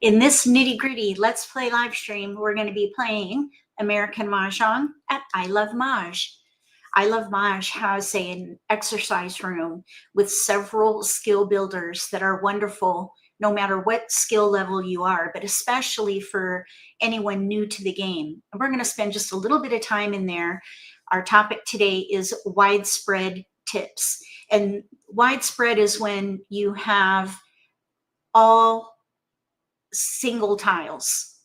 In this nitty-gritty Let's Play live stream, we're going to be playing American Mah Jongg at I Love Mahj. I Love Mahj has an exercise room with several skill builders that are wonderful no matter what skill level you are, but especially for anyone new to the game. And we're going to spend just a little bit of time in there. Our topic today is widespread tips. And widespread is when you have all single tiles,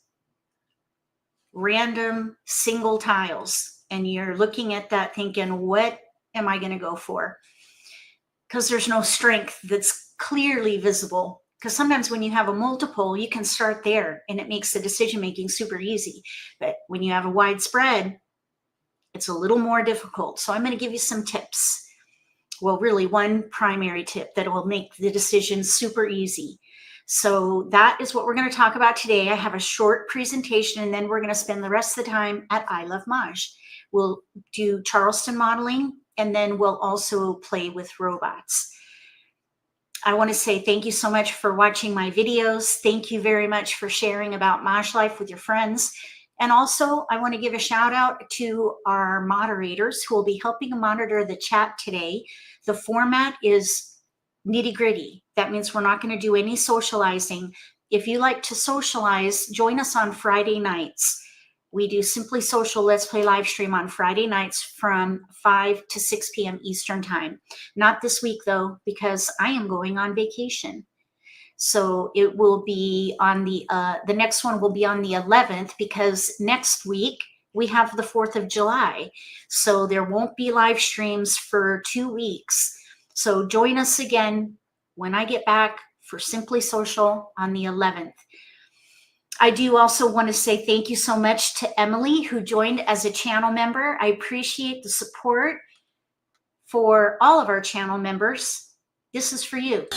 random single tiles, and you're looking at that thinking, what am I going to go for? Because there's no strength that's clearly visible. Because sometimes when you have a multiple, you can start there and it makes the decision making super easy. But when you have a widespread, it's a little more difficult. So I'm going to give you some tips. Well, really one primary tip that will make the decision super easy. So that is what we're going to talk about today. I have a short presentation and then we're going to spend the rest of the time at I Love Mahj. We'll do Charleston modeling and then we'll also play with robots. I want to say thank you so much for watching my videos. Thank you very much for sharing about MAHJLIFE with your friends. And also I want to give a shout out to our moderators who will be helping monitor the chat today. The format is nitty-gritty. That means we're not going to do any socializing. If you like to socialize, join us on Friday nights. We do Simply Social Let's Play live stream on Friday nights from 5 to 6 p.m. Eastern time. Not this week though, because I am going on vacation. So it will be on the next one will be on the 11th because next week we have the 4th of July. So there won't be live streams for 2 weeks. So join us again when I get back for Simply Social on the 11th. I do also want to say thank you so much to Emily who joined as a channel member. I appreciate the support for all of our channel members. This is for you.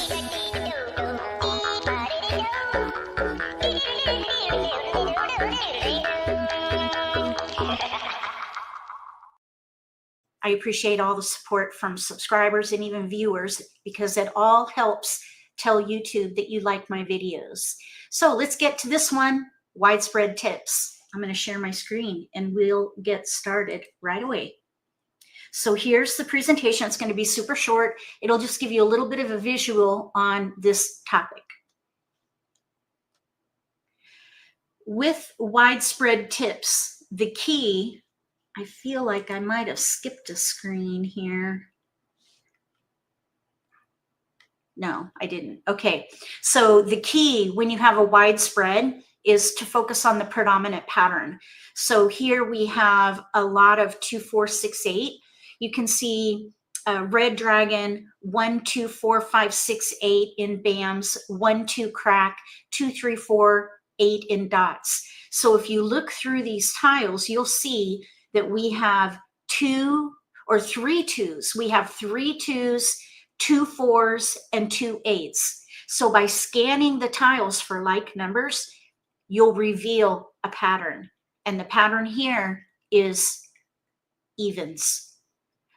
I appreciate all the support from subscribers and even viewers because it all helps tell YouTube that you like my videos. So let's get to this one, widespread tips. I'm going to share my screen and we'll get started right away. So here's the presentation. It's going to be super short. It'll just give you a little bit of a visual on this topic. With widespread tips, the key, I feel like I might have skipped a screen here. No, I didn't. Okay, so the key when you have a widespread is to focus on the predominant pattern. So here we have a lot of 2, 4, 6, 8. You can see red dragon, 1, 2, 4, 5, 6, 8 in BAMs, 1, 2 crack, 2, 3, 4, 8 in dots. So if you look through these tiles, you'll see that we have 2 or 3 2s. We have 3 2s, 2 4s, and 2 8s. So by scanning the tiles for like numbers, you'll reveal a pattern. And the pattern here is evens.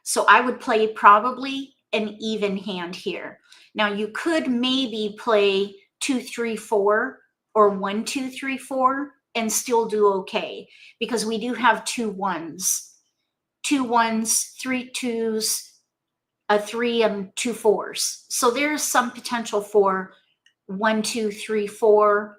So I would play probably an even hand here. Now you could maybe play 2 3 4 or 1 2 3 4 and still do okay because we do have 2 1s, 2 1s, 3 2s, a 3 and 2 4s. So there's some potential for 1 2 3 4.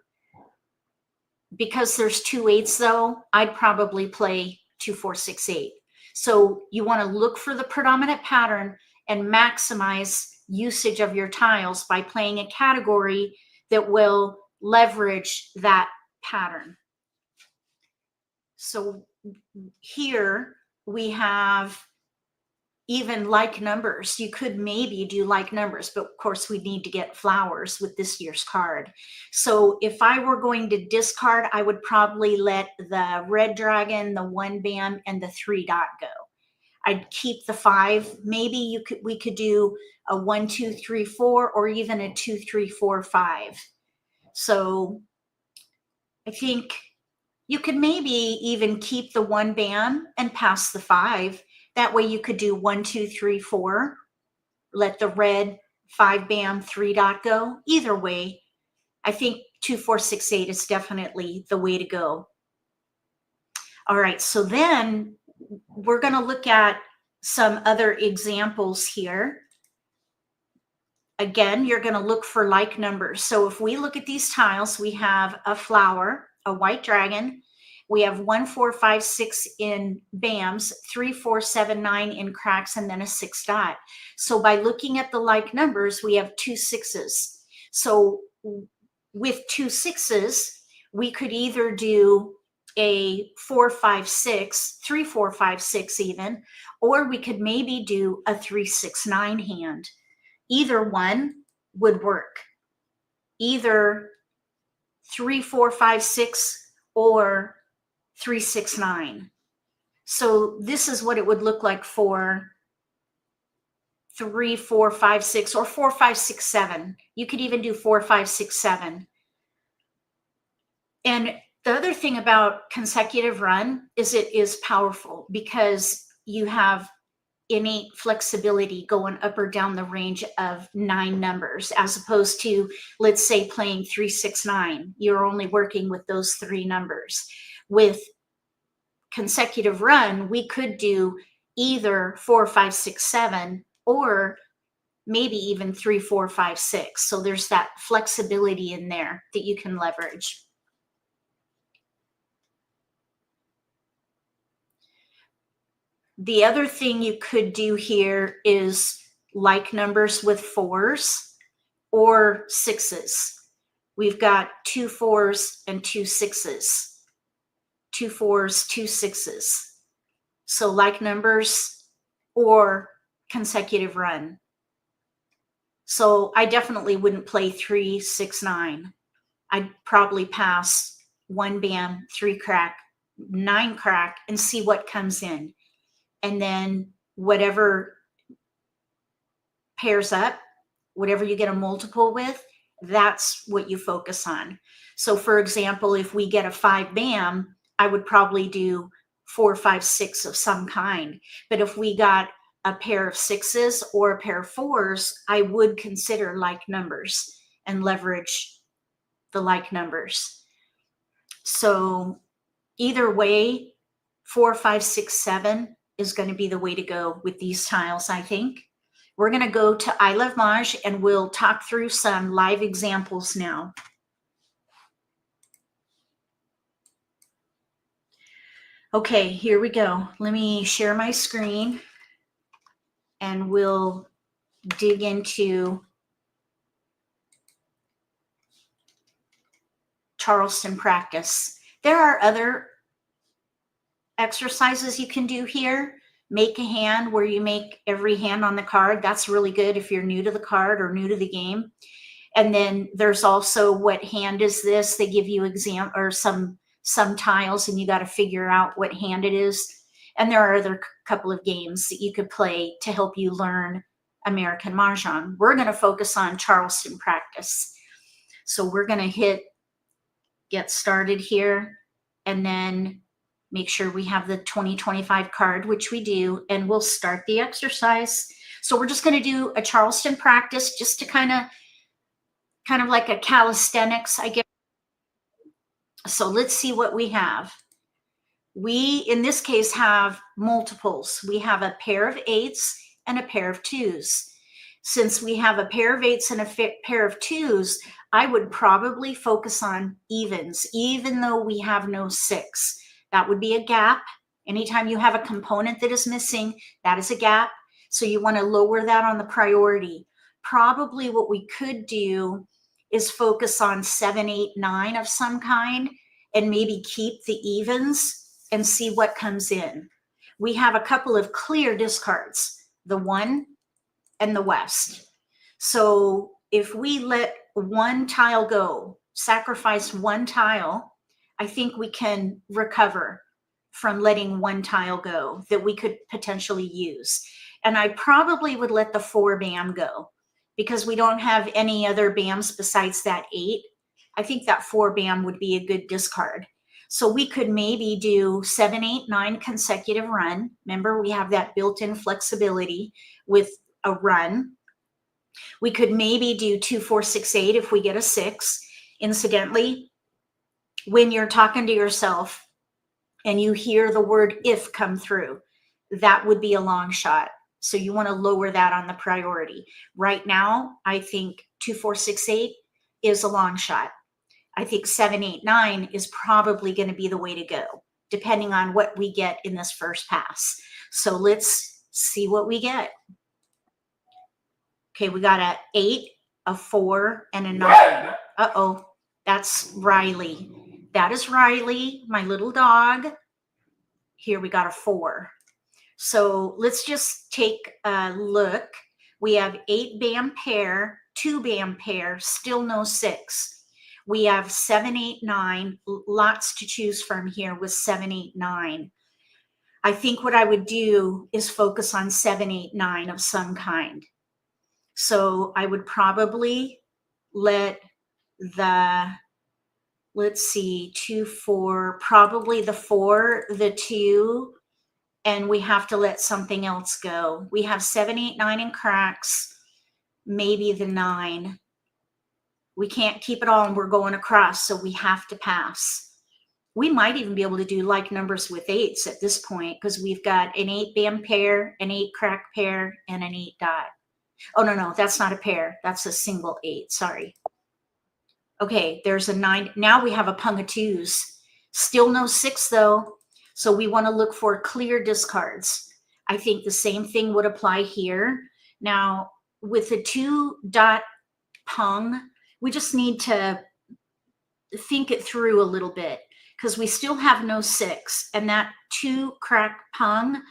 Because there's 2 8s though, I'd probably play 2 4 6 8. So you want to look for the predominant pattern and maximize usage of your tiles by playing a category that will leverage that pattern. So here we have even like numbers. You could maybe do like numbers, but of course we need to get flowers with this year's card. So if I were going to discard, I would probably let the red dragon, the 1 BAM, and the 3 dot go. I'd keep the 5. Maybe we could do a 1 2 3 4 or even a 2 3 4 5. So I think you could maybe even keep the 1 BAM and pass the 5. That way you could do 1 2 3 4, let the red 5 BAM 3 dot go. Either way, I think 2, 4, 6, 8 is definitely the way to go. All right, so then we're going to look at some other examples here. Again, you're going to look for like numbers. So if we look at these tiles, we have a flower, a white dragon. We have 1, 4, 5, 6 in BAMs, 3, 4, 7, 9 in cracks, and then a 6 dot. So by looking at the like numbers, we have 2 6s. So with 2 6s, we could either do a 4, 5, 6, 3, 4, 5, 6 even, or we could maybe do a 3, 6, 9 hand. Either one would work. Either 3, 4, 5, 6 or 3, 6, 9. So this is what it would look like for 3, 4, 5, 6 or 4, 5, 6, 7. You could even do 4, 5, 6, 7. And the other thing about consecutive run is it is powerful because you have innate flexibility going up or down the range of 9 numbers, as opposed to, let's say, playing 3, 6, 9. You're only working with those 3 numbers. With consecutive run, we could do either 4, 5, 6, 7, or maybe even 3, 4, 5, 6. So there's that flexibility in there that you can leverage. The other thing you could do here is like numbers with 4s or 6s. We've got 2 4s and 2 6s. 2 4s, 2 6s. So like numbers or consecutive run. So I definitely wouldn't play 3, 6, 9. I'd probably pass 1 BAM, 3 crack, 9 crack, and see what comes in. And then whatever pairs up, whatever you get a multiple with, that's what you focus on. So for example, if we get a 5 BAM, I would probably do 4, 5, 6 of some kind. But if we got a pair of 6s or a pair of 4s, I would consider like numbers and leverage the like numbers. So either way, 4, 5, 6, 7 is going to be the way to go with these tiles, I think. We're going to go to I Love Mahj and we'll talk through some live examples now. Okay, here we go. Let me share my screen and we'll dig into Charleston practice. There are other exercises you can do here. Make a hand where you make every hand on the card. That's really good if you're new to the card or new to the game. And then there's also what hand is this? They give you some tiles and you got to figure out what hand it is. And there are other couple of games that you could play to help you learn American Mah Jongg. We're going to focus on Charleston practice. So we're going to hit get started here and then make sure we have the 2025 card, which we do, and we'll start the exercise. So we're just going to do a Charleston practice just to kind of like a calisthenics, I guess. So let's see what we have. We, in this case, have multiples. We have a pair of 8s and a pair of 2s. Since we have a pair of 8s and a pair of 2s, I would probably focus on evens, even though we have no 6. That would be a gap. Anytime you have a component that is missing, that is a gap. So you want to lower that on the priority. Probably what we could do is focus on 7, 8, 9 of some kind and maybe keep the evens and see what comes in. We have a couple of clear discards, the 1 and the West. So if we let 1 tile go, sacrifice 1 tile, I think we can recover from letting 1 tile go that we could potentially use. And I probably would let the 4 BAM go because we don't have any other BAMs besides that 8. I think that 4 BAM would be a good discard. So we could maybe do 7, 8, 9 consecutive run. Remember, we have that built-in flexibility with a run. We could maybe do 2, 4, 6, 8 if we get a 6. Incidentally, when you're talking to yourself and you hear the word if come through, that would be a long shot. So you want to lower that on the priority. Right now, I think 2, 4, 6, 8 is a long shot. I think 7, 8, 9 is probably going to be the way to go, depending on what we get in this first pass. So let's see what we get. Okay, we got a 8, a 4, and a 9. Uh-oh, that's Riley. That is Riley, my little dog. Here we got a 4. So let's just take a look. We have 8 band pair, 2 band pair, still no 6. We have 7, 8, 9, lots to choose from here with 7, 8, 9. I think what I would do is focus on 7, 8, 9 of some kind. So I would probably let the, let's see, 2, 4, probably the 4, the 2, and we have to let something else go. We have 7, 8, 9 in cracks, maybe the 9. We can't keep it all and we're going across, so we have to pass. We might even be able to do like numbers with 8s at this point because we've got an 8 band pair, an 8 crack pair, and an 8 dot. Oh, no, that's not a pair. That's a single 8, sorry. Okay, there's a 9. Now we have a pung of 2s. Still no 6 though. So we want to look for clear discards. I think the same thing would apply here. Now with the 2 dot pung, we just need to think it through a little bit because we still have no 6 and that 2 crack pung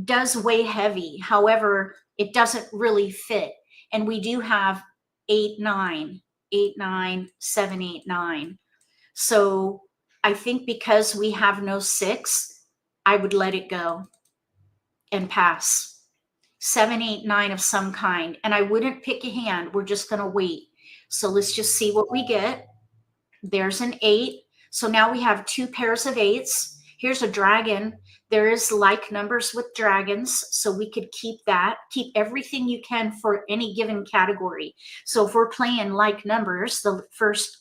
does weigh heavy. However, it doesn't really fit. And we do have 8, 9, 8, 9, 7, 8, 9. So I think because we have no 6, I would let it go and pass. 7, 8, 9 of some kind. And I wouldn't pick a hand. We're just going to wait. So let's just see what we get. There's an 8. So now we have 2 pairs of 8s. Here's a dragon. There is like numbers with dragons. So we could keep that. Keep everything you can for any given category. So if we're playing like numbers, the first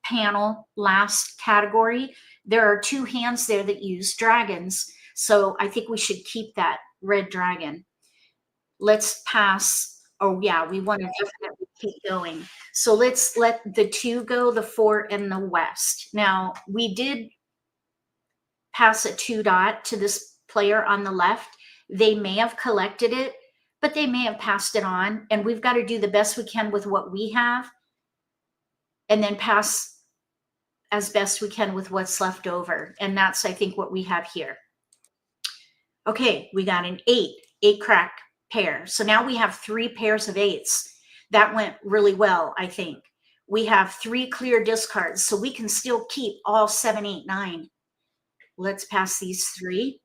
panel, last category, there are 2 hands there that use dragons. So I think we should keep that red dragon. Let's pass. Oh yeah, we want to definitely keep going. So let's let the 2 go, the 4 and the west. Now we did pass a 2 dot to this player on the left. They may have collected it, but they may have passed it on. And we've got to do the best we can with what we have and then pass as best we can with what's left over. And that's, I think, what we have here. Okay, we got an 8 crack pair. So now we have 3 pairs of 8s. That went really well, I think. We have 3 clear discards, so we can still keep all 7, 8, 9. Let's pass these 3.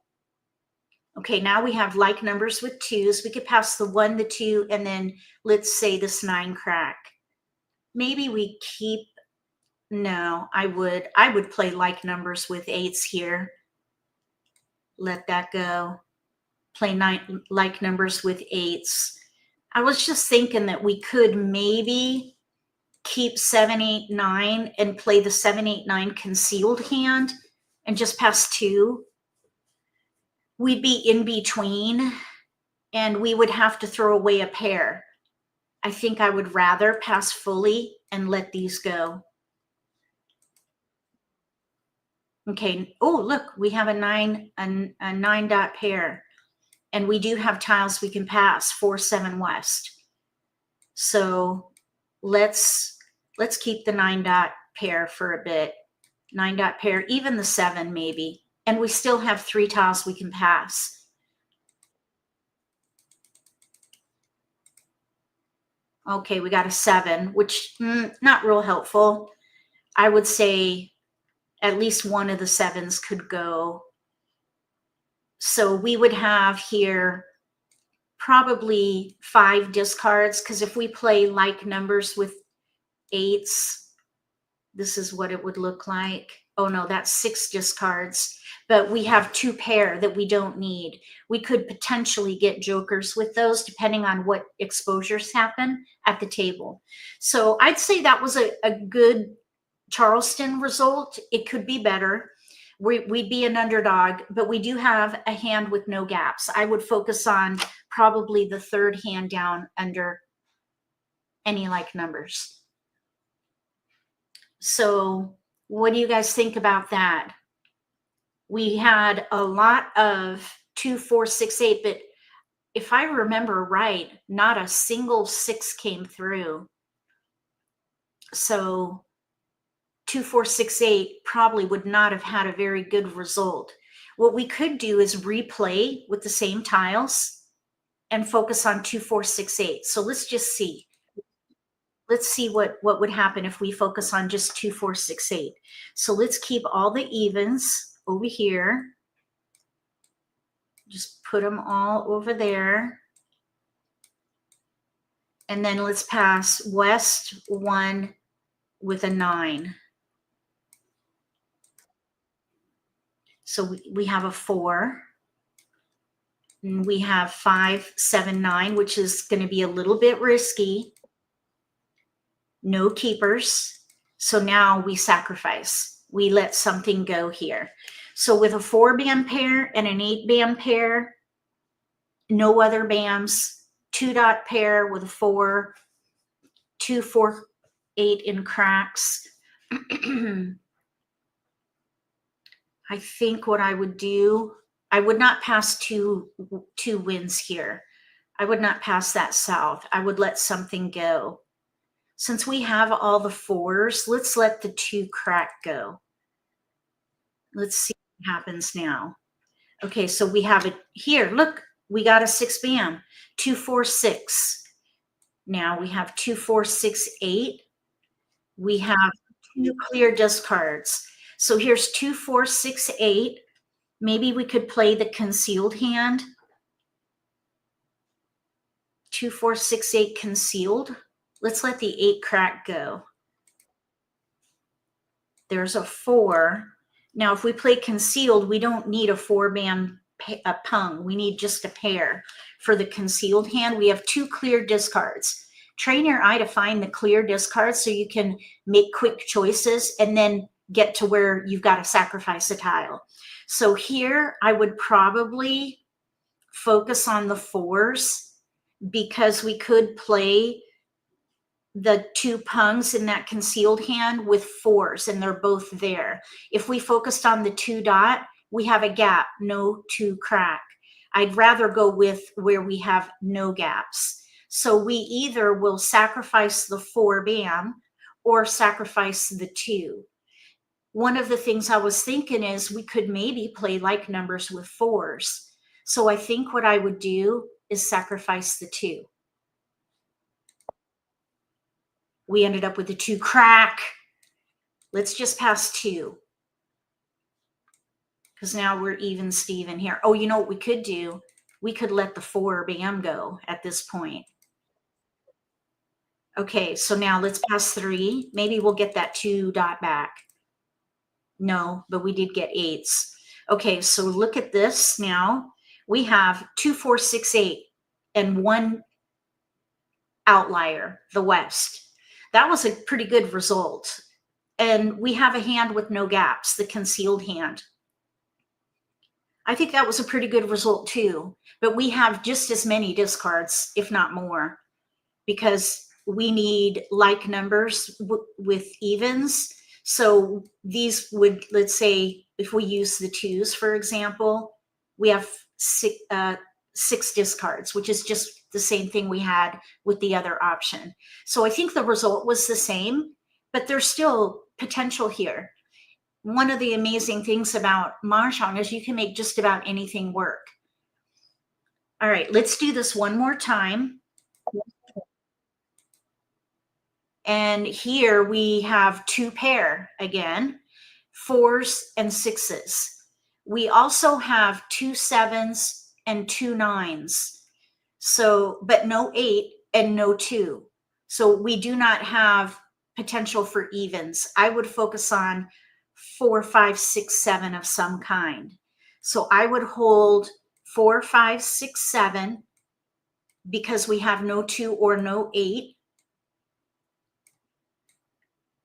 Okay, now we have like numbers with 2s. We could pass the 1, the 2, and then let's say this 9 crack. Maybe we keep, no, I would play like numbers with 8s here. Let that go. Play 9 like numbers with 8s. I was just thinking that we could maybe keep 7, 8, 9 and play the 7, 8, 9 concealed hand and just pass 2. We'd be in between and we would have to throw away a pair. I think I would rather pass fully and let these go. Okay. Oh, look, we have a 9 dot pair. And we do have tiles we can pass, 4, 7 west. So let's keep the 9 dot pair for a bit. 9 dot pair, even the 7 maybe. And we still have 3 tiles we can pass. Okay, we got a 7, which not real helpful. I would say at least one of the 7s could go. So we would have here probably 5 discards, because if we play like numbers with 8s, this is what it would look like. Oh no, that's 6 discards, but we have 2 pair that we don't need. We could potentially get jokers with those depending on what exposures happen at the table. So I'd say that was a good Charleston result, it could be better. We'd be an underdog, but we do have a hand with no gaps. I would focus on probably the third hand down under any like numbers. So what do you guys think about that? We had a lot of 2, 4, 6, 8, but if I remember right, not a single 6 came through. So 2, 4, 6, 8 probably would not have had a very good result. What we could do is replay with the same tiles and focus on 2, 4, 6, 8. So let's just see. Let's see what would happen if we focus on just 2, 4, 6, 8. So let's keep all the evens over here. Just put them all over there. And then let's pass west 1 with a 9. So we have a 4. And we have 5, 7, 9, which is going to be a little bit risky. No keepers. So now we sacrifice. We let something go here. So with a 4-bam pair and an 8-bam pair, no other bams, 2-dot pair with a 4, 2, 4, 8 in cracks. I think what I would do, I would not pass two wins here. I would not pass that south. I would let something go. Since we have all the 4s, let's let the 2 crack go. Let's see what happens now. Okay, so we have it here. Look, we got a 6-bam, 2, 4, 6. Now we have 2, 4, 6, 8. We have 2 clear discards. So here's 2, 4, 6, 8. Maybe we could play the concealed hand. 2, 4, 6, 8 concealed. Let's let the 8 crack go. There's a 4. Now, if we play concealed, we don't need a 4-bam pung. We need just a pair. For the concealed hand, we have 2 clear discards. Train your eye to find the clear discards so you can make quick choices and then get to where you've got to sacrifice a tile. So here, I would probably focus on the 4s because we could play the 2 pungs in that concealed hand with 4s, and they're both there. If we focused on the 2-dot, we have a gap, no 2 crack. I'd rather go with where we have no gaps. So we either will sacrifice the 4-bam or sacrifice the 2. One of the things I was thinking is we could maybe play like numbers with 4s. So I think what I would do is sacrifice the 2. We ended up with a 2 crack. Let's just pass 2. Because now we're even Steven here. Oh, you know what we could do? We could let the 4-bam go at this point. Okay, so now let's pass 3. Maybe we'll get that 2-dot back. No, but we did get 8s. Okay, so look at this now. We have 2, 4, 6, 8, and 1 outlier, the west. That was a pretty good result. And we have a hand with no gaps, the concealed hand. I think that was a pretty good result too. But we have just as many discards, if not more, because we need like numbers with evens. So these would, let's say, if we use the 2s, for example, we have 6 discards, which is just the same thing we had with the other option. So I think the result was the same, but there's still potential here. One of the amazing things about Mah Jongg is you can make just about anything work. All right, let's do this one more time. And here we have 2 pair again, 4s and 6s. We also have 2 7s and 2 9s. So, but no 8 and no 2. So we do not have potential for evens. I would focus on 4, 5, 6, 7 of some kind. So I would hold 4, 5, 6, 7 because we have no 2 or no 8.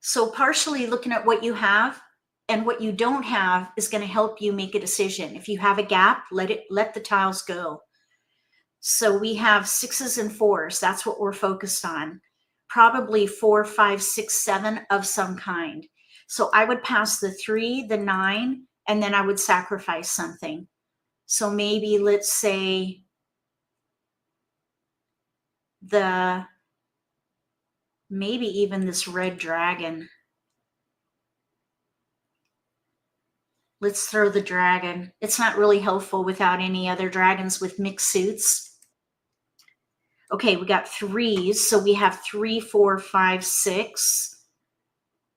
So partially looking at what you have and what you don't have is going to help you make a decision. If you have a gap, let the tiles go. So we have 6s and 4s. That's what we're focused on. Probably 4, 5, 6, 7 of some kind. So I would pass the 3, the 9, and then I would sacrifice something. So maybe let's say maybe even this red dragon. Let's throw the dragon. It's not really helpful without any other dragons with mixed suits. Okay, we got 3s. So we have 3, 4, 5, 6.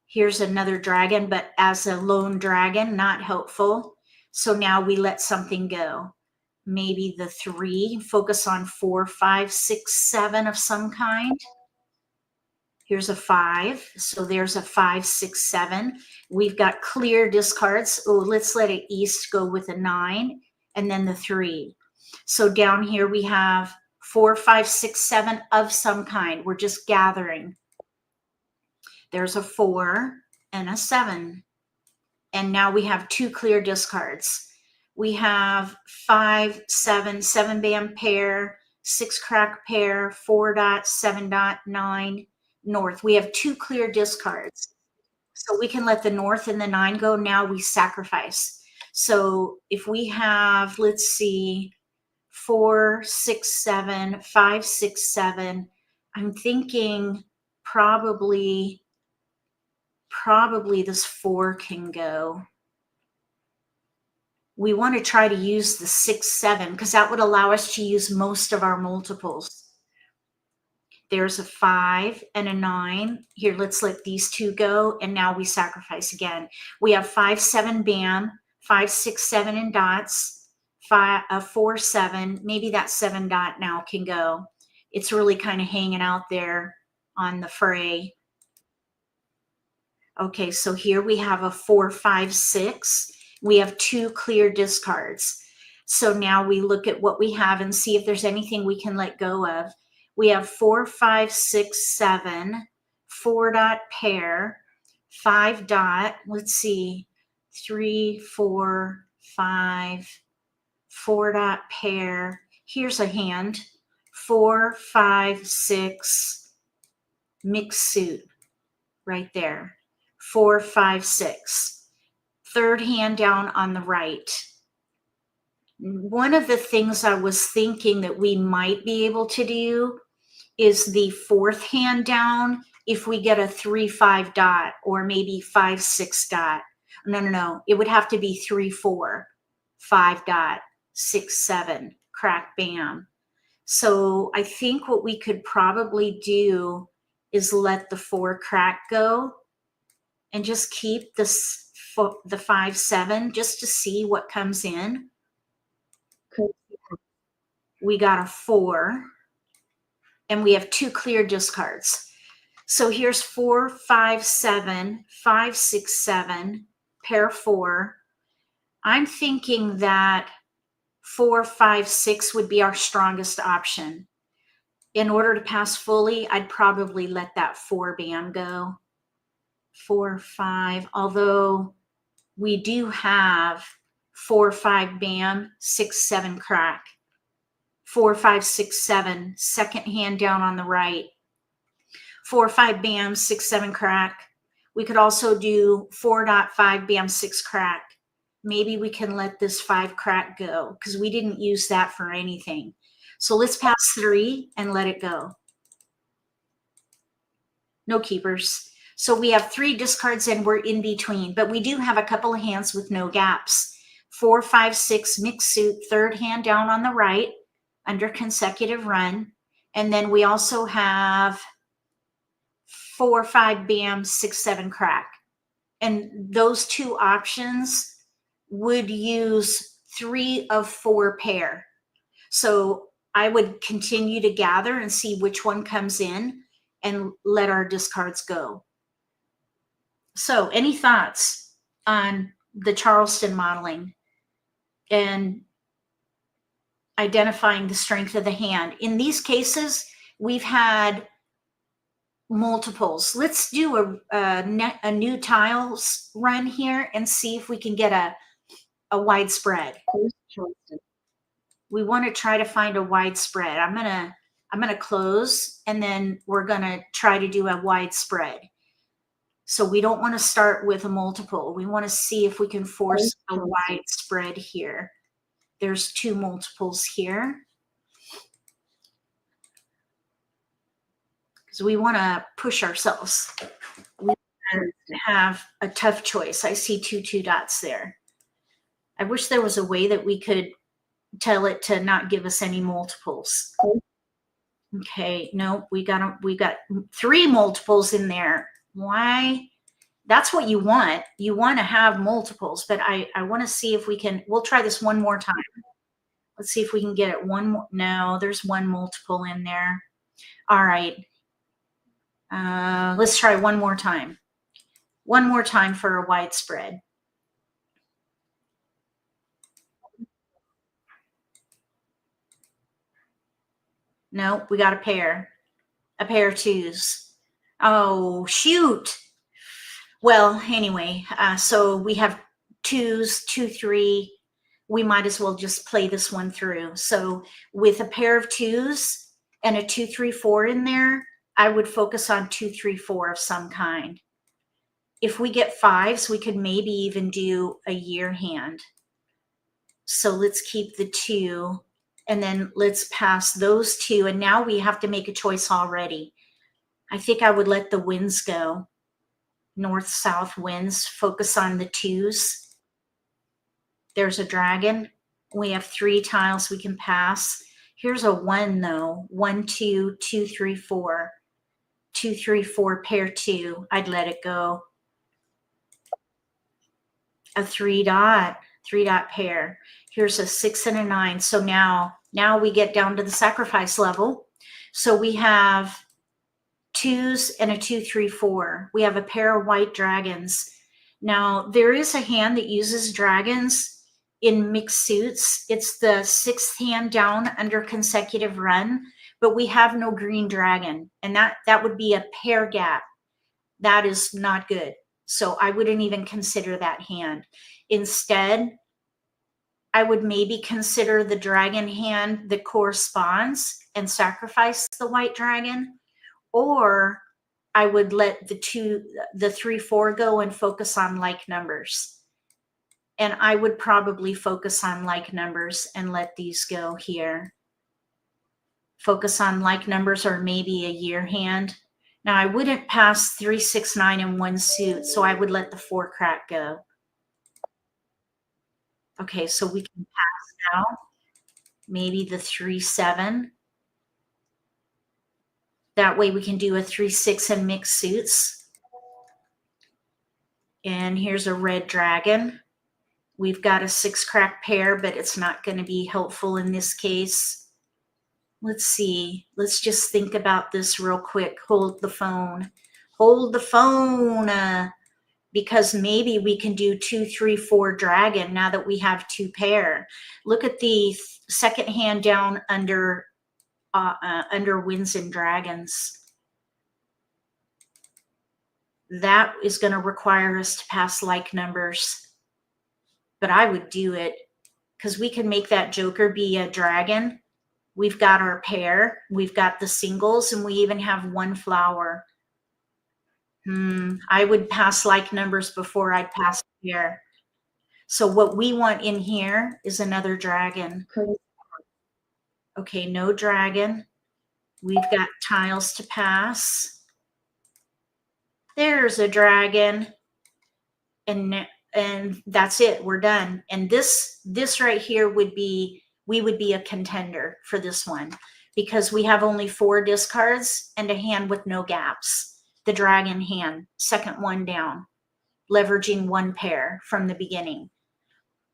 Here's another dragon, but as a lone dragon, not helpful. So now we let something go. Maybe the 3, focus on 4, 5, 6, 7 of some kind. Here's a 5. So there's a 5, 6, 7. We've got clear discards. Oh, let's let it east go with a 9 and then the 3. So down here we have 4, 5, 6, 7 of some kind. We're just gathering. There's a 4 and a 7. And now we have 2 clear discards. We have 5, 7, 7 band pair, 6 crack pair, 4 dot, 7 dot, 9 north. We have 2 clear discards. So we can let the north and the 9 go. Now we sacrifice. So if we have, let's see, 4, 6, 7, 5, 6, 7, I'm thinking probably this 4 can go. We want to try to use the 6, 7 because that would allow us to use most of our multiples. There's a 5 and a 9. Here, let's let these 2 go. And now we sacrifice again. We have 5, 7 bam, 5, 6, 7 in dots, 4, 7. Maybe that 7 dot now can go. It's really kind of hanging out there on the fray. Okay, so here we have a 4, 5, 6. We have 2 clear discards. So now we look at what we have and see if there's anything we can let go of. We have 4, 5, 6, 7, 4 dot pair, 5 dot, let's see, 3, 4, 5, 4 dot pair. Here's a hand, 4, 5, 6, mixed suit right there. 4, 5, 6. Third hand down on the right. One of the things I was thinking that we might be able to do is the 4th hand down if we get a 3, 5 dot or maybe 5, 6 dot. No. It would have to be 3, 4, 5 dot, 6, 7, crack, bam. So I think what we could probably do is let the 4 crack go and just keep this the 5, 7 just to see what comes in. We got a 4 and we have 2 clear discards. So here's 4, 5, 7, 5, 6, 7, pair 4. I'm thinking that 4, 5, 6 would be our strongest option. In order to pass fully, I'd probably let that 4 bam go. 4, 5, although we do have 4, 5 bam, 6, 7 crack. 4, 5, 6, 7, second hand down on the right. 4, 5 bam, 6, 7 crack. We could also do 4 dot, 5 bam, 6 crack. Maybe we can let this 5 crack go because we didn't use that for anything. So let's pass 3 and let it go. No keepers. So we have 3 discards and we're in between, but we do have a couple of hands with no gaps. 4, 5, 6 mixed suit, third hand down on the right under consecutive run. And then we also have 4, 5 bam, 6, 7 crack. And those 2 options would use 3 of 4 pair. So I would continue to gather and see which one comes in and let our discards go. So any thoughts on the Charleston modeling and identifying the strength of the hand? In these cases, we've had multiples. Let's do a new tiles run here and see if we can get a widespread. We want to try to find a widespread. I'm gonna close, and then we're gonna try to do a widespread. So we don't want to start with a multiple. We want to see if we can force a widespread here. There's 2 multiples here. Because we want to push ourselves. We have a tough choice. I see 2 dots there. I wish there was a way that we could tell it to not give us any multiples. Okay, no, we got 3 multiples in there. Why? That's what you want. You want to have multiples, but I want to see if we can. We'll try this one more time. Let's see if we can get it one more. No, there's 1 multiple in there. All right. Let's try one more time. One more time for a widespread. No, we got a pair of 2s. Oh, shoot. Well, anyway, so we have 2s, 2, 3. We might as well just play this one through. So with a pair of 2s and a 2, 3, 4 in there, I would focus on 2, 3, 4 of some kind. If we get 5s, we could maybe even do a year hand. So let's keep the 2, and then let's pass those 2. And now we have to make a choice already. I think I would let the winds go. North-south winds, focus on the 2s. There's a dragon. We have 3 tiles we can pass. Here's a 1 though. 1, 2, 2, 3, 4. 2, 3, 4, pair 2. I'd let it go. A 3 dot pair. Here's a 6 and a 9. So now we get down to the sacrifice level. So we have 2s and a 2, 3, 4. We have a pair of white dragons. Now there is a hand that uses dragons in mixed suits. It's the 6th hand down under consecutive run, but we have no green dragon, and that would be a pair gap. That is not good. So I wouldn't even consider that hand. Instead, I would maybe consider the dragon hand that corresponds and sacrifice the white dragon, or I would let the 3, 4 go and focus on like numbers. And I would probably focus on like numbers and let these go here. Focus on like numbers, or maybe a year hand. Now I wouldn't pass 3, 6, 9 in one suit, so I would let the 4 crack go. Okay, so we can pass now. Maybe the 3, 7. That way we can do a 3, 6 and mixed suits. And here's a red dragon. We've got a 6 crack pair, but it's not going to be helpful in this case. Let's see. Let's just think about this real quick. Hold the phone. Hold the phone. Because maybe we can do 2, 3, 4 dragon now that we have 2 pair. Look at the second hand down under winds and dragons. That is going to require us to pass like numbers. But I would do it because we can make that joker be a dragon. We've got our pair. We've got the singles, and we even have 1 flower. I would pass like numbers before I'd pass pair. So what we want in here is another dragon. Okay, no dragon. We've got tiles to pass. There's a dragon. And that's it. We're done. And this right here would be, we would be a contender for this one because we have only 4 discards and a hand with no gaps. The dragon hand, second one down, leveraging 1 pair from the beginning.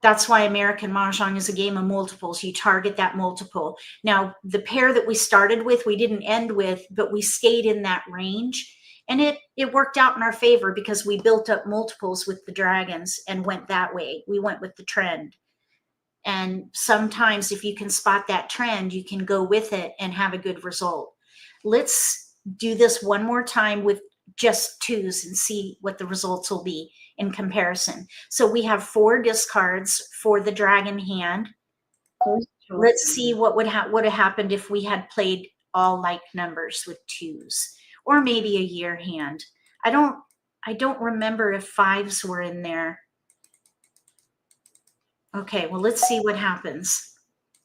That's why American Mah Jongg is a game of multiples. You target that multiple. Now, the pair that we started with, we didn't end with, but we stayed in that range. And it worked out in our favor because we built up multiples with the dragons and went that way. We went with the trend. And sometimes if you can spot that trend, you can go with it and have a good result. Let's do this one more time with just twos and see what the results will be in comparison. So we have 4 discards for the dragon hand. Let's see what would have happened if we had played all like numbers with twos, or maybe a year hand. I don't remember if 5s were in there. Okay, well, let's see what happens.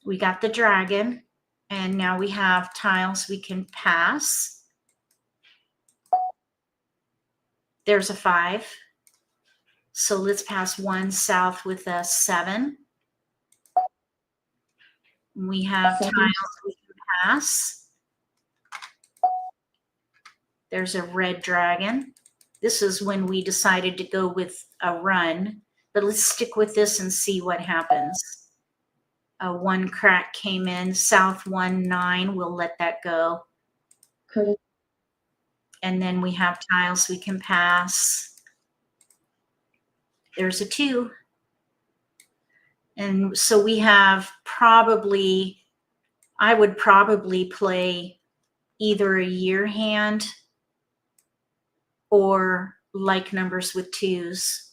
We got the dragon, and now we have tiles we can pass. There's a 5. So let's pass 1 south with a 7. We have tiles we can pass. There's a red dragon. This is when we decided to go with a run, but let's stick with this and see what happens. 1 crack came in, south 1, 9. We'll let that go. Okay. And then we have tiles we can pass. There's a 2. And so we have probably, I would probably play either a year hand or like numbers with 2s.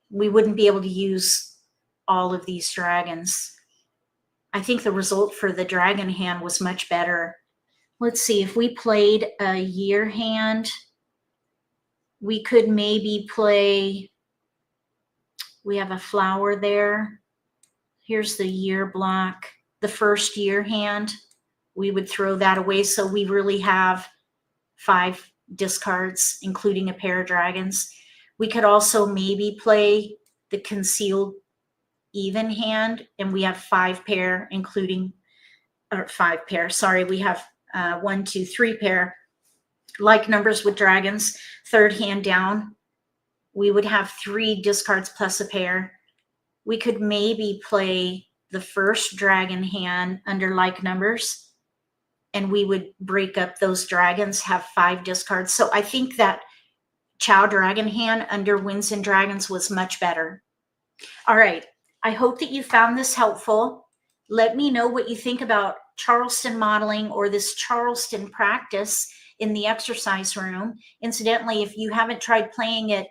We wouldn't be able to use all of these dragons. I think the result for the dragon hand was much better. Let's see, if we played a year hand, we could maybe play, we have a flower there. Here's the year block, the first year hand. We would throw that away. So we really have 5 discards, including a pair of dragons. We could also maybe play the concealed even hand, and we have 5 pair, including, or 5 pair, sorry, we have 1, 2, 3 pair like numbers with dragons. Third hand down, we would have 3 discards plus a pair. We could maybe play the first dragon hand under like numbers, and we would break up those dragons, have 5 discards. So I think that Chow dragon hand under Winds and Dragons was much better. All right. I hope that you found this helpful. Let me know what you think about Charleston modeling or this Charleston practice in the exercise room. Incidentally, if you haven't tried playing at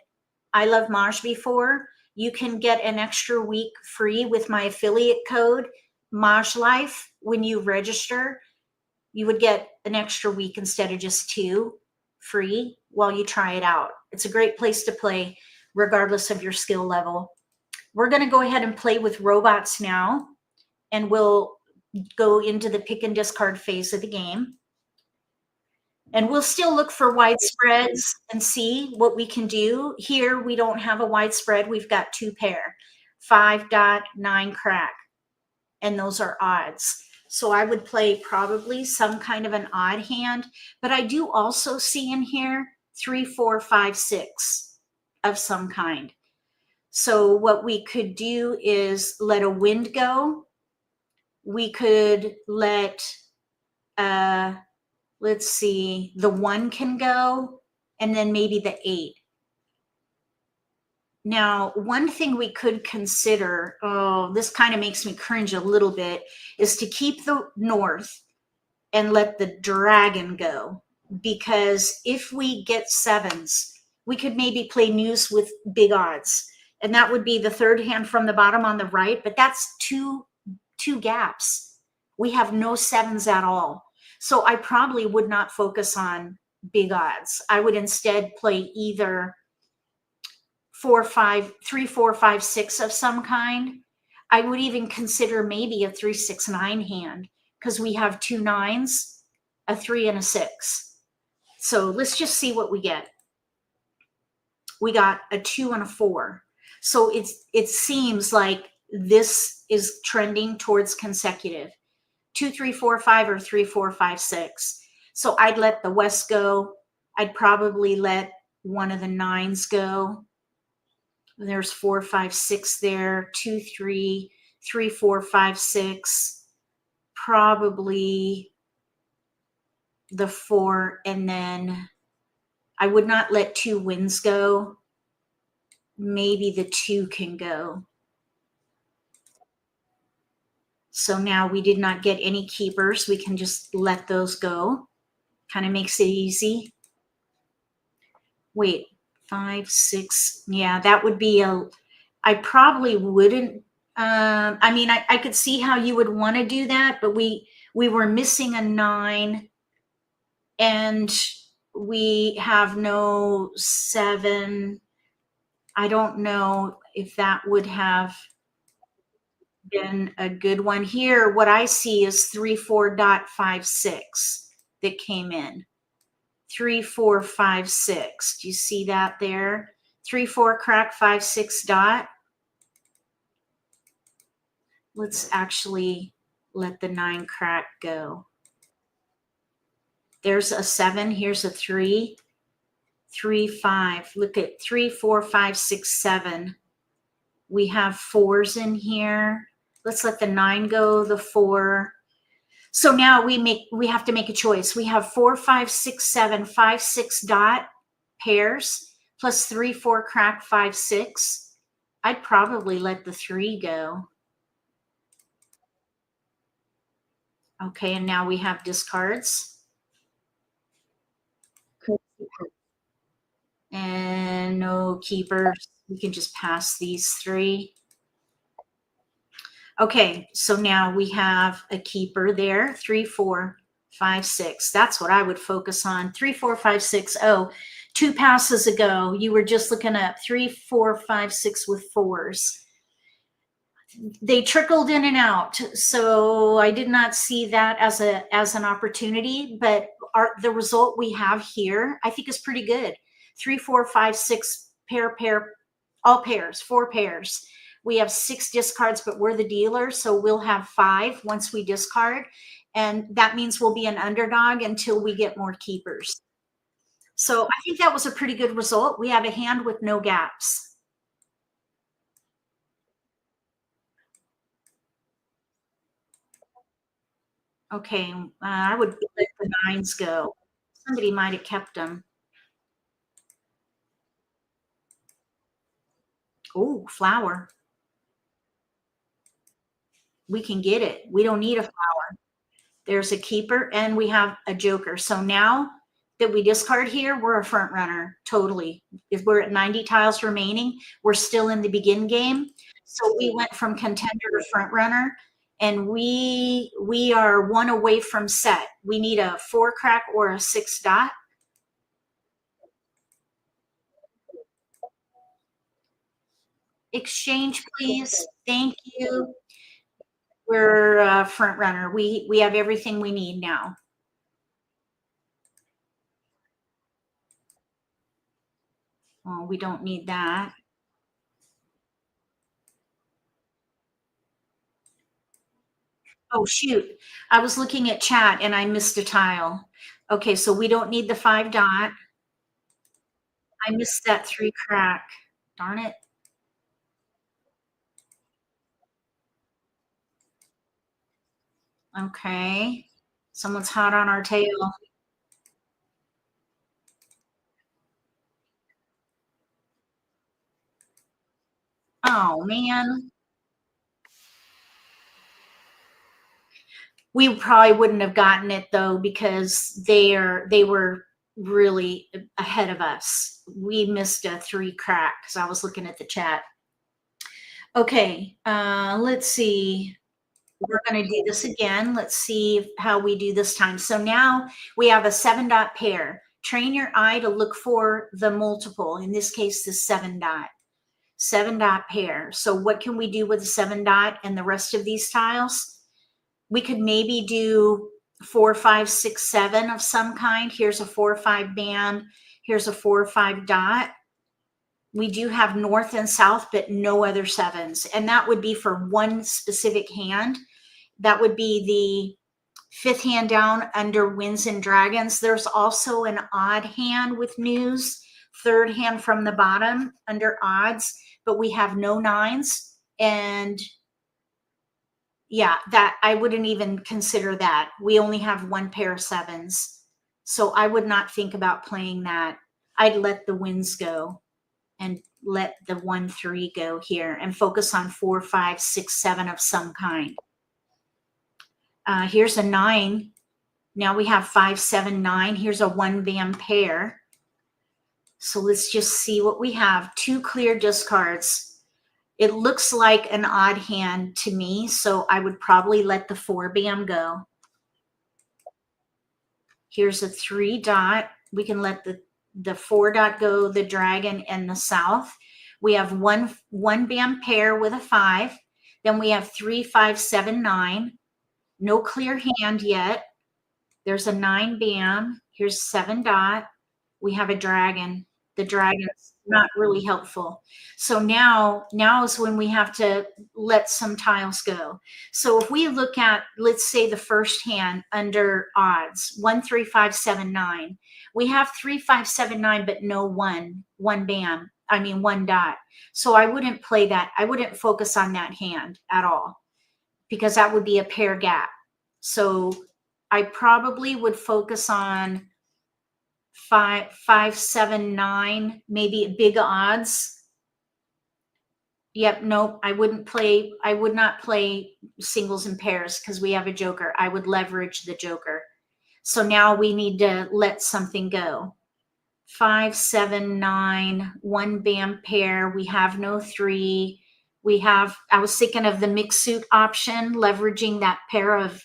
I Love Mahj before, you can get an extra week free with my affiliate code, MAHJLIFE. When you register, you would get an extra week instead of just 2 free while you try it out. It's a great place to play regardless of your skill level. We're going to go ahead and play with robots now, and we'll go into the pick and discard phase of the game. And we'll still look for widespreads and see what we can do. Here, we don't have a widespread. We've got 2 pair, 5 dot, 9 crack, and those are odds. So I would play probably some kind of an odd hand, but I do also see in here 3, 4, 5, 6 of some kind. So what we could do is let a wind go. We could let, let's see, the 1 can go, and then maybe the 8. Now, one thing we could consider, oh, this kind of makes me cringe a little bit, is to keep the north and let the dragon go. Because if we get 7s, we could maybe play news with big odds. And that would be the 3rd hand from the bottom on the right, but that's two gaps. We have no 7s at all. So I probably would not focus on big odds. I would instead play either 3, 4, 5, 6 of some kind. I would even consider maybe a 3, 6, 9 hand, because we have 2 9s, a 3, and a 6. So let's just see what we get. We got a 2 and a 4. So it seems like this is trending towards consecutive. 2, 3, 4, 5, or 3, 4, 5, 6. So I'd let the West go. I'd probably let one of the 9s go. There's 4, 5, 6 there. 2, 3, 3, 4, 5, 6. Probably the 4, and then I would not let 2 winds go. Maybe the 2 can go. So now we did not get any keepers. We can just let those go. Kind of makes it easy. Wait, 5, 6. Yeah, that would be I probably wouldn't. I mean, I could see how you would want to do that, but we were missing a 9, and we have no 7. I don't know if that would have been a good one. Here, what I see is 34.56 that came in. 3456. Do you see that there? 34 crack 56 dot. Let's actually let the 9 crack go. There's a 7. Here's a 3. 3, 5. Look at 3, 4, 5, 6, 7. We have 4s in here. Let's let the 9 go, the 4. So now we have to make a choice. We have 4, 5, 6, 7, 5, 6 dot pairs plus 3, 4 crack 5, 6. I'd probably let the 3 go. Okay, and now we have discards. And no keepers. We can just pass these 3. Okay, so now we have a keeper there. 3, 4, 5, 6. That's what I would focus on. 3, 4, 5, 6. Oh, 2 passes ago, you were just looking up 3, 4, 5, 6 with 4s. They trickled in and out, so I did not see that as an opportunity. But the result we have here, I think, is pretty good. 3, 4, 5, 6 pair, all pairs, 4 pairs. We have 6 discards, but we're the dealer, so we'll have 5 once we discard, and that means we'll be an underdog until we get more keepers. So I think that was a pretty good result. We have a hand with no gaps. Okay, I would let the 9s go. Somebody might have kept them. Oh, flower. We can get it. We don't need a flower. There's a keeper, and we have a joker. So now that we discard here, we're a front runner, totally. If we're at 90 tiles remaining, we're still in the begin game. So we went from contender to front runner, and we are 1 away from set. We need a 4 crack or a 6 dot. Exchange, please. Thank you. We're a front runner. We have everything we need now. Oh, we don't need that. Oh, shoot. I was looking at chat and I missed a tile. Okay, so we don't need the 5 dot. I missed that 3 crack. Darn it. Okay. Someone's hot on our tail. Oh, man. We probably wouldn't have gotten it though, because they were really ahead of us. We missed a 3 crack because I was looking at the chat. Okay, let's see. We're going to do this again. Let's see how we do this time. So now we have a 7 dot pair. Train your eye to look for the multiple. In this case, the 7 dot. 7 dot pair. So what can we do with the 7 dot and the rest of these tiles? We could maybe do 4, 5, 6, 7 of some kind. Here's a 4, 5 band. Here's a 4, 5 dot. We do have north and south, but no other 7s. And that would be for one specific hand. That would be the 5th hand down under Winds and Dragons. There's also an odd hand with news, 3rd hand from the bottom under odds, but we have no 9s. And yeah, that I wouldn't even consider that. We only have 1 pair of 7s. So I would not think about playing that. I'd let the Winds go and let the 1, 3 go here and focus on 4, 5, 6, 7 of some kind. Here's a 9. Now we have 5, 7, 9. Here's a 1 bam pair. So let's just see what we have. 2 clear discards. It looks like an odd hand to me, so I would probably let the 4 bam go. Here's a 3 dot. We can let the 4 dot go, the dragon and the south. We have one bam pair with a 5. Then we have 3, 5, 7, 9. No clear hand yet. There's a 9 bam. Here's 7 dot. We have a dragon. The dragon's not really helpful. So now is when we have to let some tiles go. So if we look at, let's say, the first hand under odds, 1, 3, 5, 7, 9. We have 3, 5, 7, 9, but no one bam. I mean 1 dot. So I wouldn't play that. I wouldn't focus on that hand at all, because that would be a pair gap. So I probably would focus on 5, 5, 7, 9, maybe big odds. Yep, nope. I would not play singles and pairs because we have a joker. I would leverage the joker. So now we need to let something go. 5, 7, 9, 1 bam pair. We have no 3. I was thinking of the mixed suit option, leveraging that pair of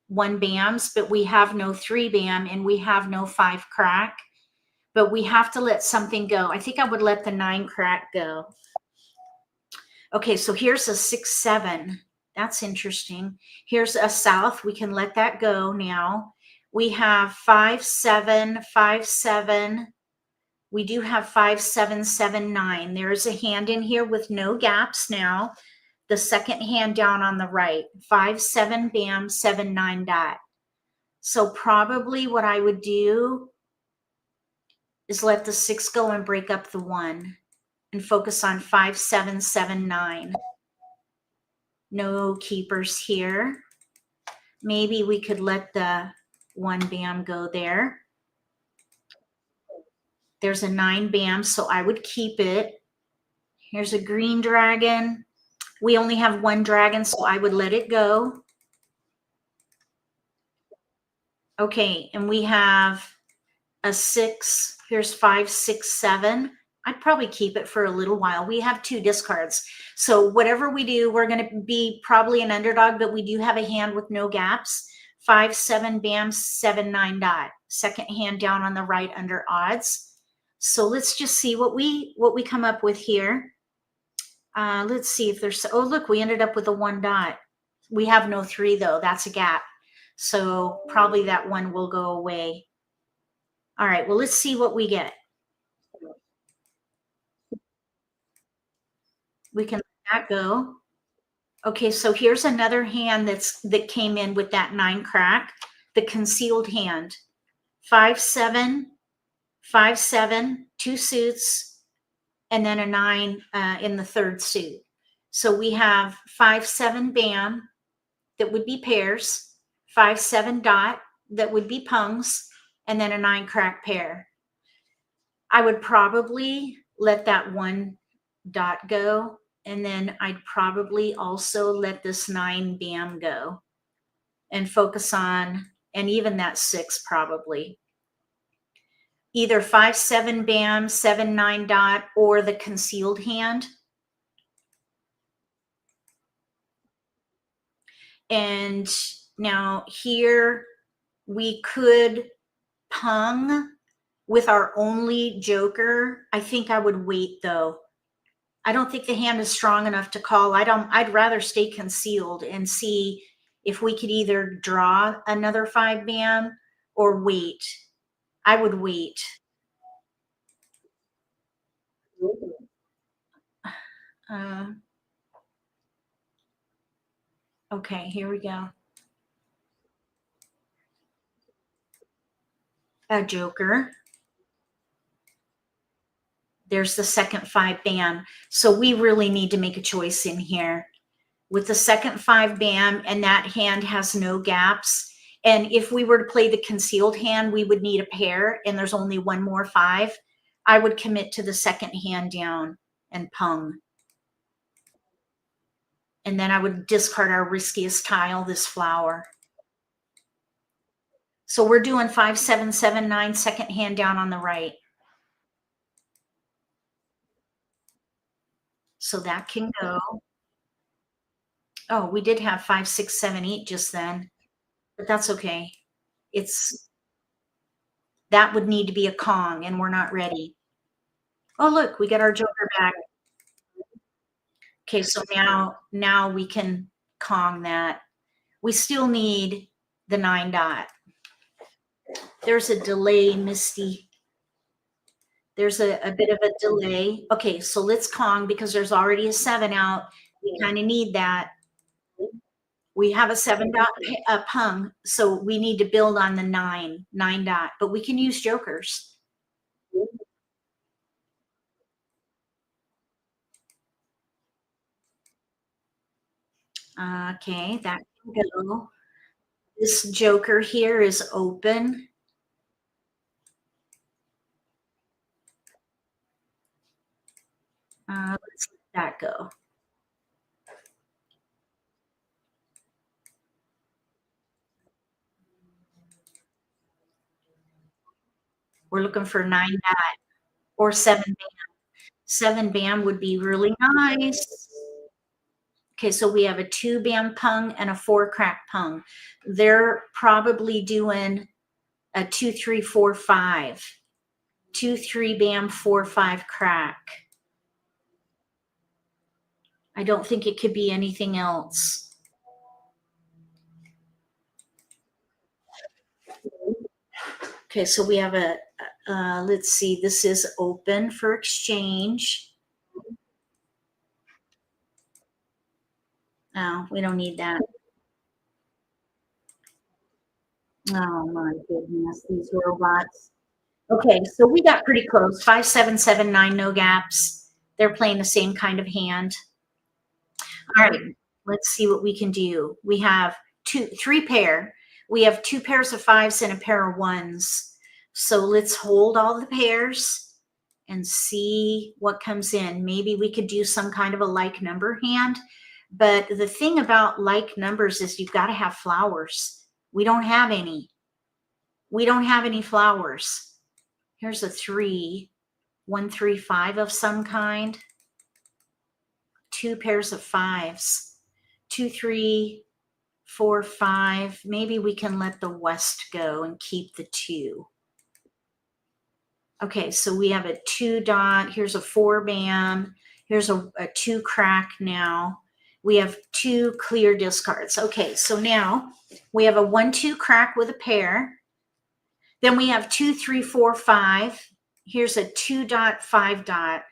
1 bams, but we have no 3 bam and we have no 5 crack, but we have to let something go. I think I would let the 9 crack go. Okay, so here's a 6, 7. That's interesting. Here's a south. We can let that go now. We have 5, 7, 5, 7. We do have 5, 7, 7, 9. There's a hand in here with no gaps now. The second hand down on the right, 5, 7 bam, 7, 9 dot. So probably what I would do is let the 6 go and break up the 1 and focus on 5, 7, 7, 9. No keepers here. Maybe we could let the 1 bam go there. There's a 9 bam, so I would keep it. Here's a green dragon. We only have 1 dragon, so I would let it go. Okay, and we have a 6. Here's 5, 6, 7. I'd probably keep it for a little while. We have 2 discards. So whatever we do, we're going to be probably an underdog, but we do have a hand with no gaps. 5, 7 bam, 7, 9 dot. Second hand down on the right under odds. So let's just see what we come up with here. Let's see if there's, oh, look, we ended up with a 1 dot. We have no 3 though. That's a gap. So probably that 1 will go away. All right, well, let's see what we get. We can let that go. Okay, so here's another hand that came in with that 9 crack, the concealed hand. 5, 7, 5, 7, 2 suits, and then a 9 in the 3rd suit. So we have 5, 7 bam, that would be pairs, 5, 7 dot, that would be pungs, and then a 9 crack pair. I would probably let that 1 dot go, and then I'd probably also let this 9 bam go and focus on, and even that 6 probably. Either 5, 7 bam, 7, 9 dot, or the concealed hand. And now here we could pung with our only joker. I think I would wait though. I don't think the hand is strong enough to call. I'd rather stay concealed and see if we could either draw another 5 bam or wait. I would wait. Okay, here we go. A joker. There's the second 5 bam. So we really need to make a choice in here. With the second 5 bam, and that hand has no gaps. And if we were to play the concealed hand, we would need a pair, and there's only 1 more 5. I would commit to the second hand down and pung. And then I would discard our riskiest tile, this flower. So we're doing 5, 7, 7, 9, second hand down on the right. So that can go. Oh, we did have 5, 6, 7, 8 just then, but that's okay. That would need to be a Kong, and we're not ready. Oh, look, we got our joker back. Okay, so now we can Kong that. We still need the 9 dot. There's a delay, Misty. There's a bit of a delay. Okay, so let's Kong because there's already a 7 out. We kind of need that. We have a 7 dot pung, so we need to build on the 9 dot, but we can use jokers. Okay, that can go. This joker here is open. Let's let that go. We're looking for 9 dot or 7 bam. 7 bam would be really nice. Okay, so we have a 2 bam pung and a 4 crack pung. They're probably doing a 2, 3, 4, 5. 2, 3 bam, 4, 5 crack. I don't think it could be anything else. Okay, so we have a, let's see, this is open for exchange. No, we don't need that. Oh my goodness, these robots. Okay, so we got pretty close. 5, 7, 7, 9, no gaps. They're playing the same kind of hand. All right, let's see what we can do. We have 3 pair. We have 2 pairs of 5s and a pair of 1s. So let's hold all the pairs and see what comes in. Maybe we could do some kind of a like number hand. But the thing about like numbers is you've got to have flowers. We don't have any. We don't have any flowers. Here's a 3, 1, 3, 5 of some kind. 2 pairs of 5s. 2, 3, 4, 5. Maybe we can let the west go and keep the 2. Okay, so we have a 2 dot. Here's a 4 bam. Here's a 2 crack now. We have 2 clear discards. Okay, so now we have a 1, 2 crack with a pair. Then we have 2, 3, 4, 5. Here's a 2 dot, 5 dot.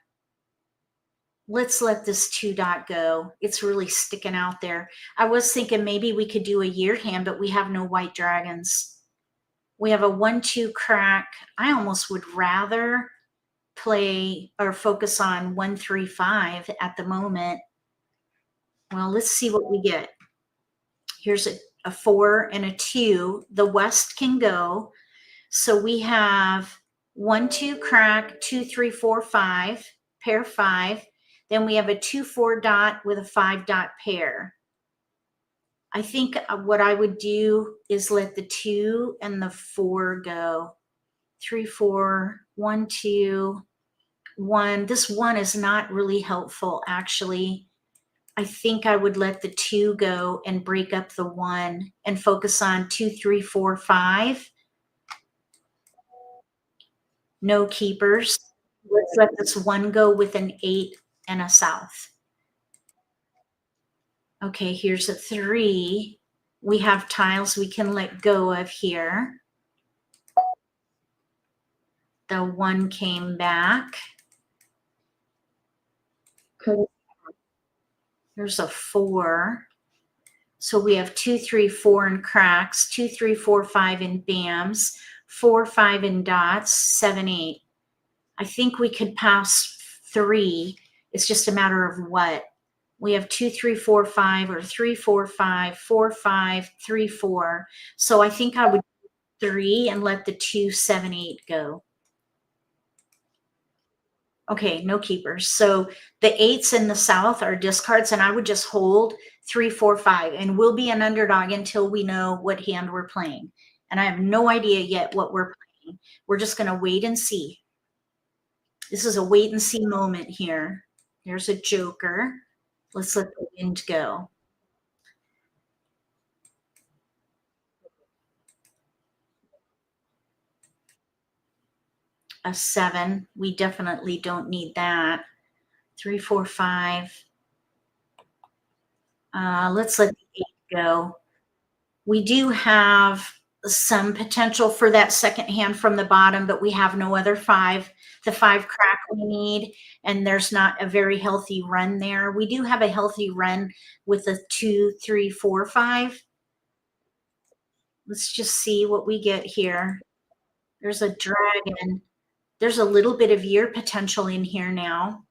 Let's let this 2 dot go. It's really sticking out there. I was thinking maybe we could do a year hand, but we have no white dragons. We have a 1, 2 crack. I almost would rather play or focus on 1, 3, 5 at the moment. Well, let's see what we get. Here's a 4 and a 2. The west can go. So we have 1, 2 crack, 2, 3, 4, 5, pair 5. Then we have a 2, 4 dot with a 5 dot pair. I think what I would do is let the 2 and the 4 go. 3, 4, 1, 2, 1. This 1 is not really helpful, actually. I think I would let the 2 go and break up the 1 and focus on 2, 3, 4, 5. No keepers. Let's let this 1 go with an 8 and a south. Okay, here's a 3. We have tiles we can let go of here. The 1 came back. There's a 4. So we have 2, 3, 4 in cracks, 2, 3, 4, 5 in bams, 4, 5 in dots, 7, 8. I think we could pass 3. It's just a matter of what. We have 2, 3, 4, 5, or 3, 4, 5, 4, 5, 3, 4. So I think I would do 3 and let the 2, 7, 8 go. Okay, no keepers. So the 8s in the south are discards, and I would just hold 3, 4, 5, and we'll be an underdog until we know what hand we're playing. And I have no idea yet what we're playing. We're just going to wait and see. This is a wait and see moment here. There's a joker. Let's let the wind go. A 7. We definitely don't need that. 3, 4, 5. Let's let the 8 go. We do have some potential for that second hand from the bottom, but we have no other 5. The 5 crack we need, and there's not a very healthy run there. We do have a healthy run with a 2, 3, 4, 5. Let's just see what we get here. There's a dragon. There's a little bit of year potential in here now.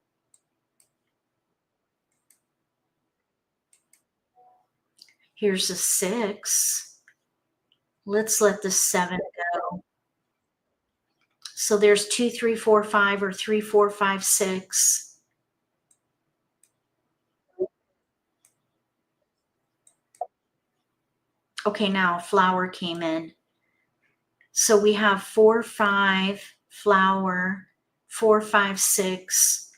Here's a 6. Let's let the 7 go. So there's 2, 3, 4, 5, or 3, 4, 5, 6. Okay, now flower came in. So we have 4, 5, flower, 4, 5, 6,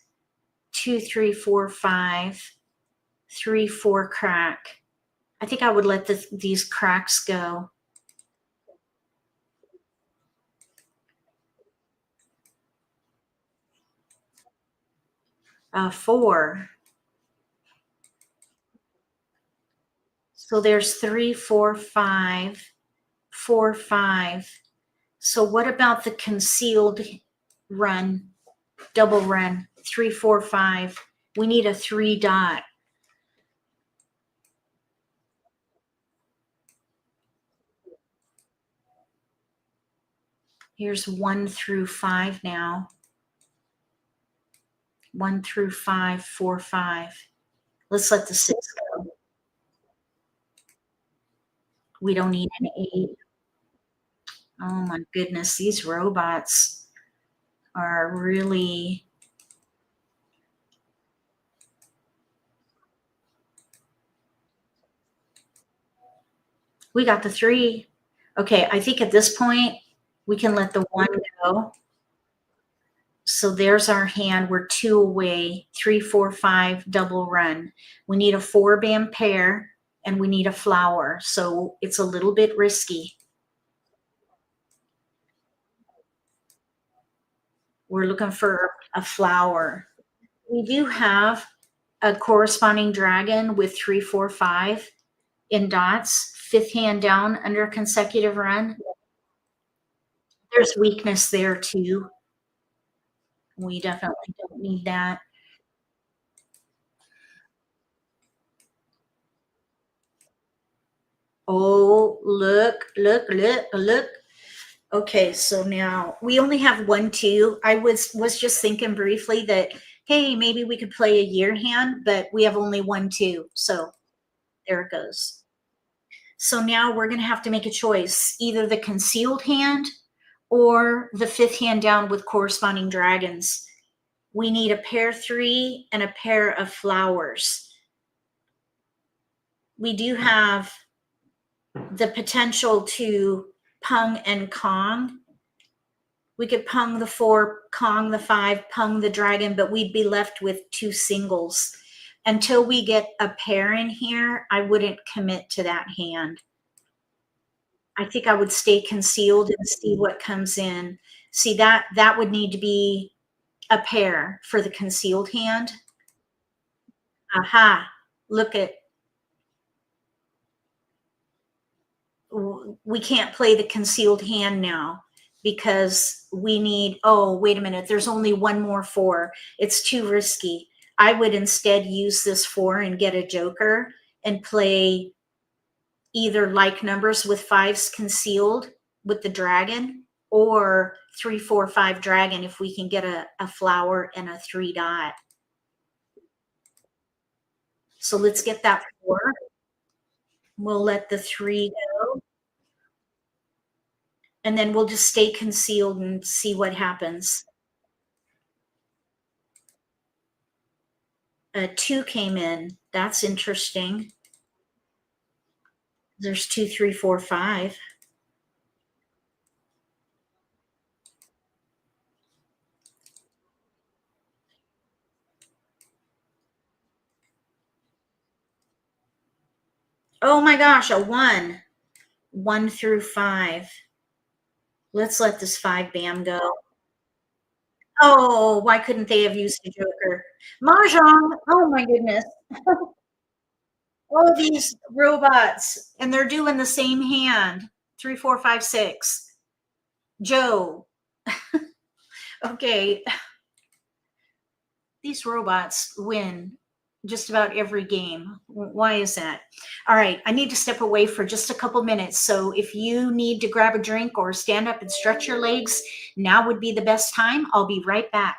2, 3, 4, 5, 3, 4 crack. I think I would let these cracks go. 4. So there's 3, 4, 5, 4, 5. So what about the concealed run, double run, 3, 4, 5? We need a 3 dot. Here's 1 through 5 now. 1 through 5, 4, 5. Let's let the 6 go. We don't need an 8. Oh my goodness, these robots are really... We got the 3. Okay, I think at this point, we can let the 1 go. So there's our hand. We're 2 away. 3, 4, 5, double run. We need a 4-band pair, and we need a flower. So it's a little bit risky. We're looking for a flower. We do have a corresponding dragon with 3, 4, 5 in dots, 5th hand down under a consecutive run. There's weakness there too. We definitely don't need that. Oh, look, look, look, look. Okay, so now we only have 1, 2. I was just thinking briefly that, hey, maybe we could play a year hand, but we have only 1, 2. So there it goes. So now we're going to have to make a choice, either the concealed hand or the 5th hand down with corresponding dragons. We need a pair 3 and a pair of flowers. We do have the potential to pung and kong. We could pung the 4, kong the 5, pung the dragon, but we'd be left with 2 singles. Until we get a pair in here, I wouldn't commit to that hand. I think I would stay concealed and see what comes in. See, that would need to be a pair for the concealed hand. Aha, look at, we can't play the concealed hand now because we need, oh, wait a minute, there's only 1 more 4. It's too risky. I would instead use this 4 and get a joker and play either like numbers with 5s concealed with the dragon, or 3, 4, 5 dragon if we can get a flower and a 3 dot. So let's get that 4. We'll let the 3 go. And then we'll just stay concealed and see what happens. A 2 came in. That's interesting. There's 2, 3, 4, 5. Oh my gosh, a 1. 1 through 5. Let's let this 5 bam go. Oh, why couldn't they have used a joker? Mahjong, oh my goodness. All these robots, and they're doing the same hand. 3, 4, 5, 6. Joe. Okay. These robots win just about every game. Why is that? All right, I need to step away for just a couple minutes. So if you need to grab a drink or stand up and stretch your legs, now would be the best time. I'll be right back.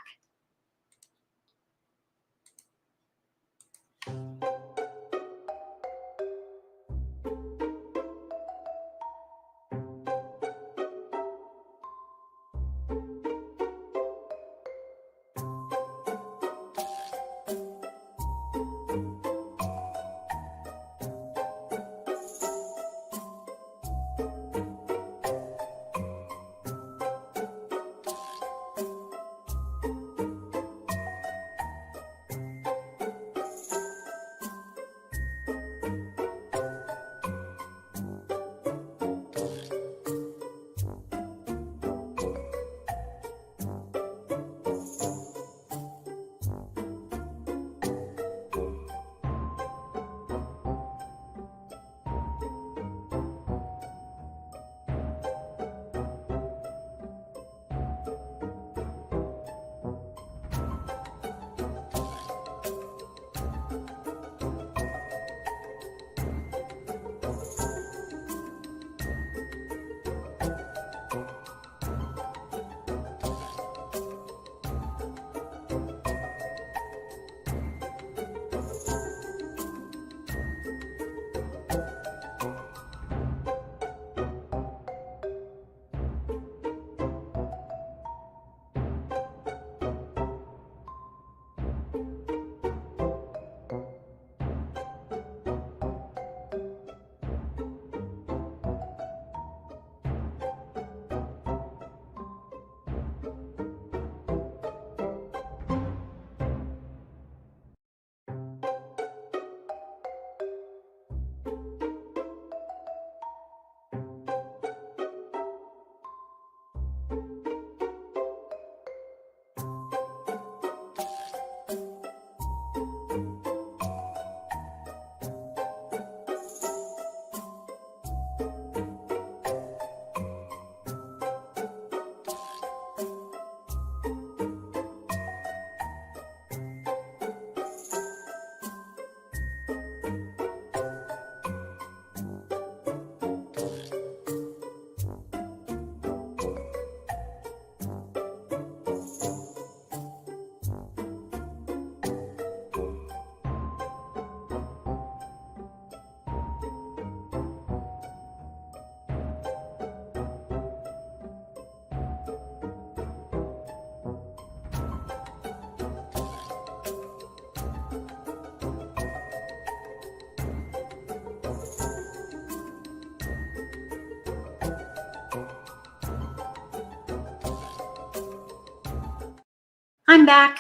I'm back.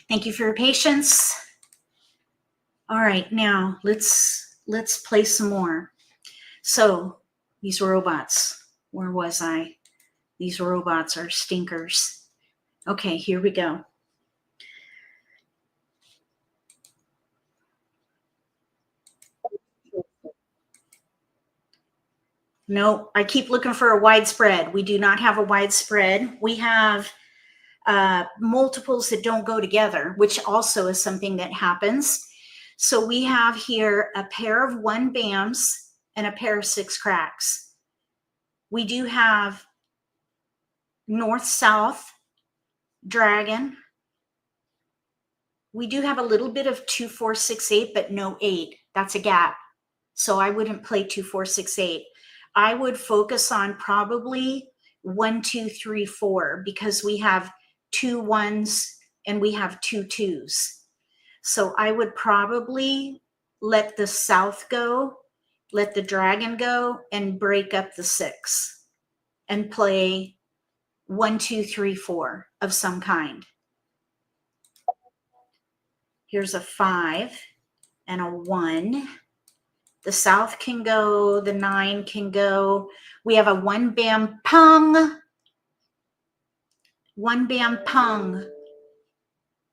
Thank you for your patience. All right, now let's play some more. So these robots, where was I? These robots are stinkers. Okay, here we go. No, I keep looking for a widespread. We do not have a widespread. We have multiples that don't go together, which also is something that happens. So we have here a pair of 1 bams and a pair of 6 cracks. We do have north-south dragon. We do have a little bit of 2, 4, 6, 8, but no 8. That's a gap. So I wouldn't play 2, 4, 6, 8. I would focus on probably 1, 2, 3, 4, because we have 2 1s and we have 2 2s. So I would probably let the south go, let the dragon go, and break up the 6 and play 1, 2, 3, 4 of some kind. Here's a 5 and a 1 The south can go, the 9 can go. We have a 1 bam pung. 1 bam pung.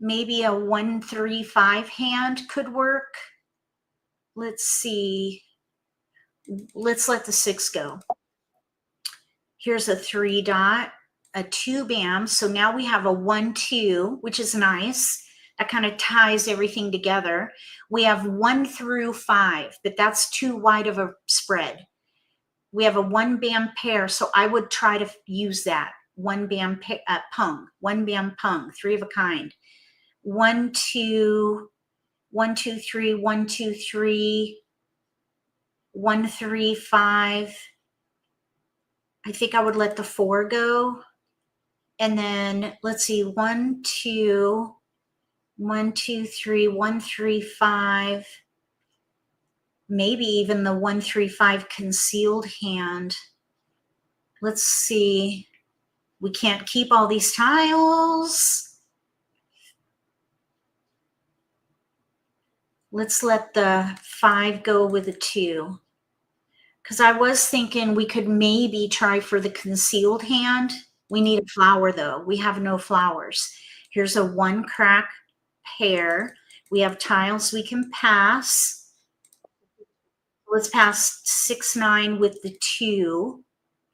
Maybe a 1 3 5 hand could work. Let's see. Let's let the 6 go. Here's a 3 dot, a 2 bam. So now we have a 1 2, which is nice. That kind of ties everything together. We have 1 through 5, but that's too wide of a spread. We have a 1 bam pair, so I would try to use that. 1 bam pung, 1 bam pung, 3 of a kind. 1 2, 1 2 3, 1 2 3, 1 3 5. I think I would let the 4 go. And then let's see, 1 2, 1 2 3, 1 3 5. Maybe even the 1 3 5 concealed hand. Let's see. We can't keep all these tiles. Let's let the 5 go with a 2. Because I was thinking we could maybe try for the concealed hand. We need a flower though. We have no flowers. Here's a 1 crack pair. We have tiles we can pass. Let's pass 6 9 with the 2.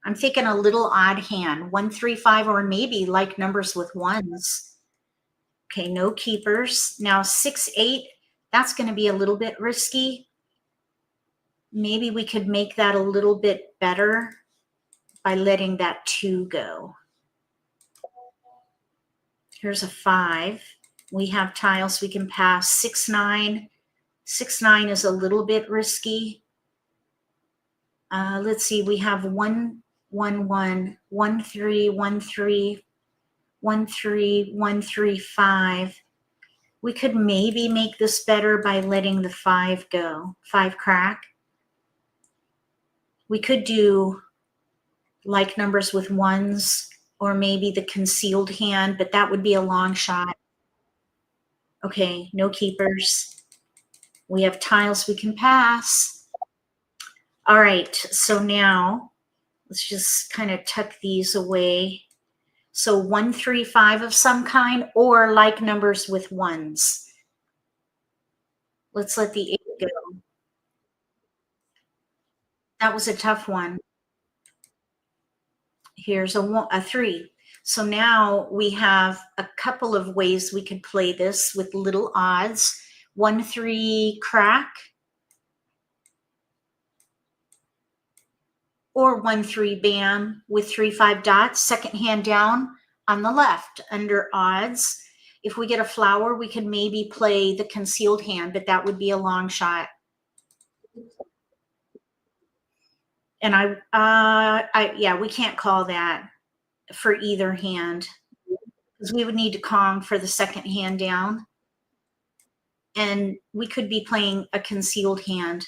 I'm thinking a little odd hand, 1 3 5, or maybe like numbers with 1s. Okay, no keepers. Now 6 8, that's going to be a little bit risky. Maybe we could make that a little bit better by letting that 2 go. Here's a 5. We have tiles we can pass. 6 9. 6 9 is a little bit risky. Let's see. We have 1 1 1, 1 3, 1 3, 1 3, 1 3 5. We could maybe make this better by letting the 5 go. 5 crack. We could do like numbers with 1s, or maybe the concealed hand, but that would be a long shot. Okay, no keepers. We have tiles we can pass. All right, so now let's just kind of tuck these away. So 1 3 5 of some kind, or like numbers with 1s. Let's let the 8 go. That was a tough one. Here's a 3. So now we have a couple of ways we could play this with little odds. 1 3 crack, or 1 3 bam with 3 5 dots, second hand down on the left under odds. If we get a flower, we could maybe play the concealed hand, but that would be a long shot. And yeah, we can't call that for either hand, because we would need to Kong for the second hand down. And we could be playing a concealed hand.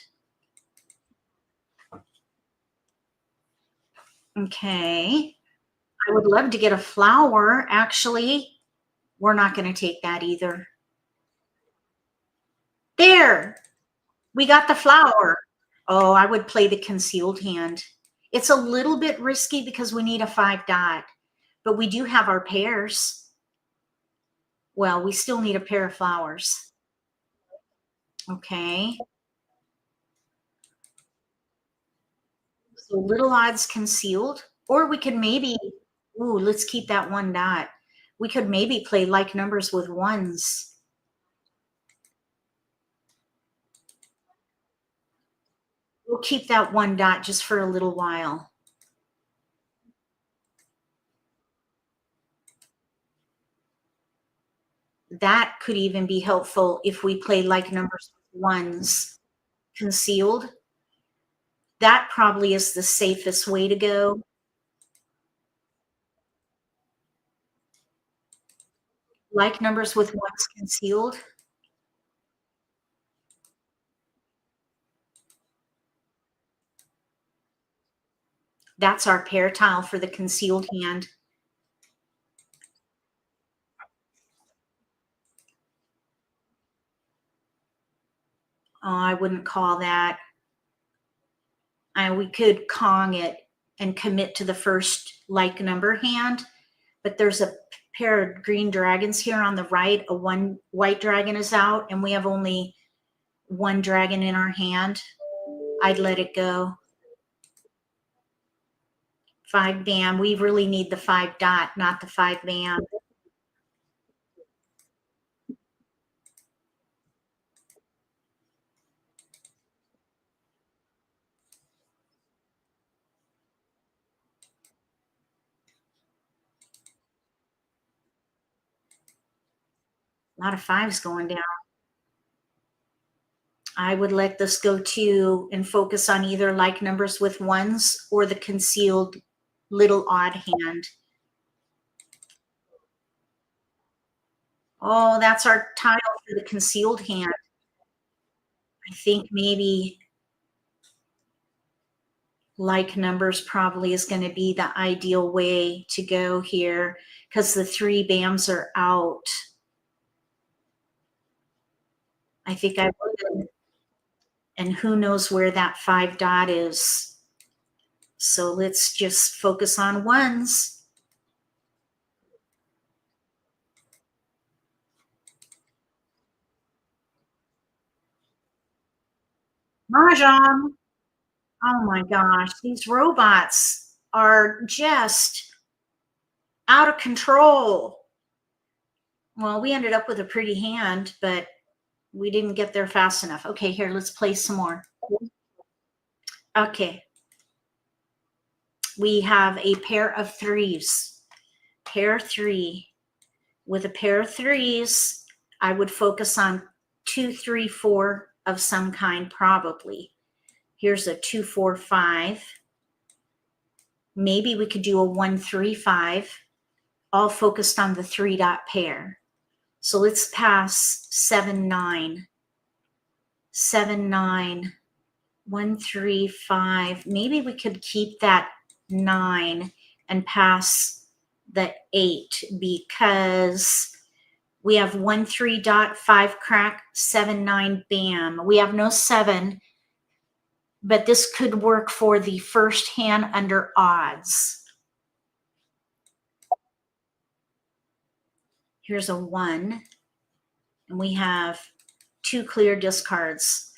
Okay. I would love to get a flower. Actually, we're not going to take that either. There, we got the flower. Oh, I would play the concealed hand. It's a little bit risky because we need a 5 dot, but we do have our pairs. Well, we still need a pair of flowers. Okay. So little odds concealed, or we could maybe, ooh, let's keep that 1 dot. We could maybe play like numbers with 1s. We'll keep that 1 dot just for a little while. That could even be helpful if we play like numbers with 1s concealed. That probably is the safest way to go. Like numbers with 1s concealed. That's our pair tile for the concealed hand. Oh, I wouldn't call that. We could Kong it and commit to the first like number hand, but there's a pair of green dragons here on the right. A one white dragon is out, and we have only one dragon in our hand. I'd let it go. 5 bam. We really need the 5 dot, not the 5 bam. A lot of 5s going down. I would let this go to and focus on either like numbers with 1s or the concealed little odd hand. Oh, that's our tile for the concealed hand. I think maybe like numbers probably is going to be the ideal way to go here because the 3 bams are out. I think I would, and who knows where that 5 dot is. So let's just focus on 1s. Mah Jongg. Oh my gosh, these robots are just out of control. Well, we ended up with a pretty hand, but we didn't get there fast enough. Okay, here, let's play some more. Okay. We have a pair of 3s. Pair 3. With a pair of 3s, I would focus on 2, 3, 4 of some kind, probably. Here's a 2, 4, 5. Maybe we could do a 1, 3, 5, all focused on the 3 dot pair. So let's pass 7, 9. 7, 9. 1, 3, 5. Maybe we could keep that 9 and pass the 8 because we have 1, 3 dot, 5 crack, 7, 9 bam. We have no 7, but this could work for the first hand under odds. Here's a 1, and we have 2 clear discards.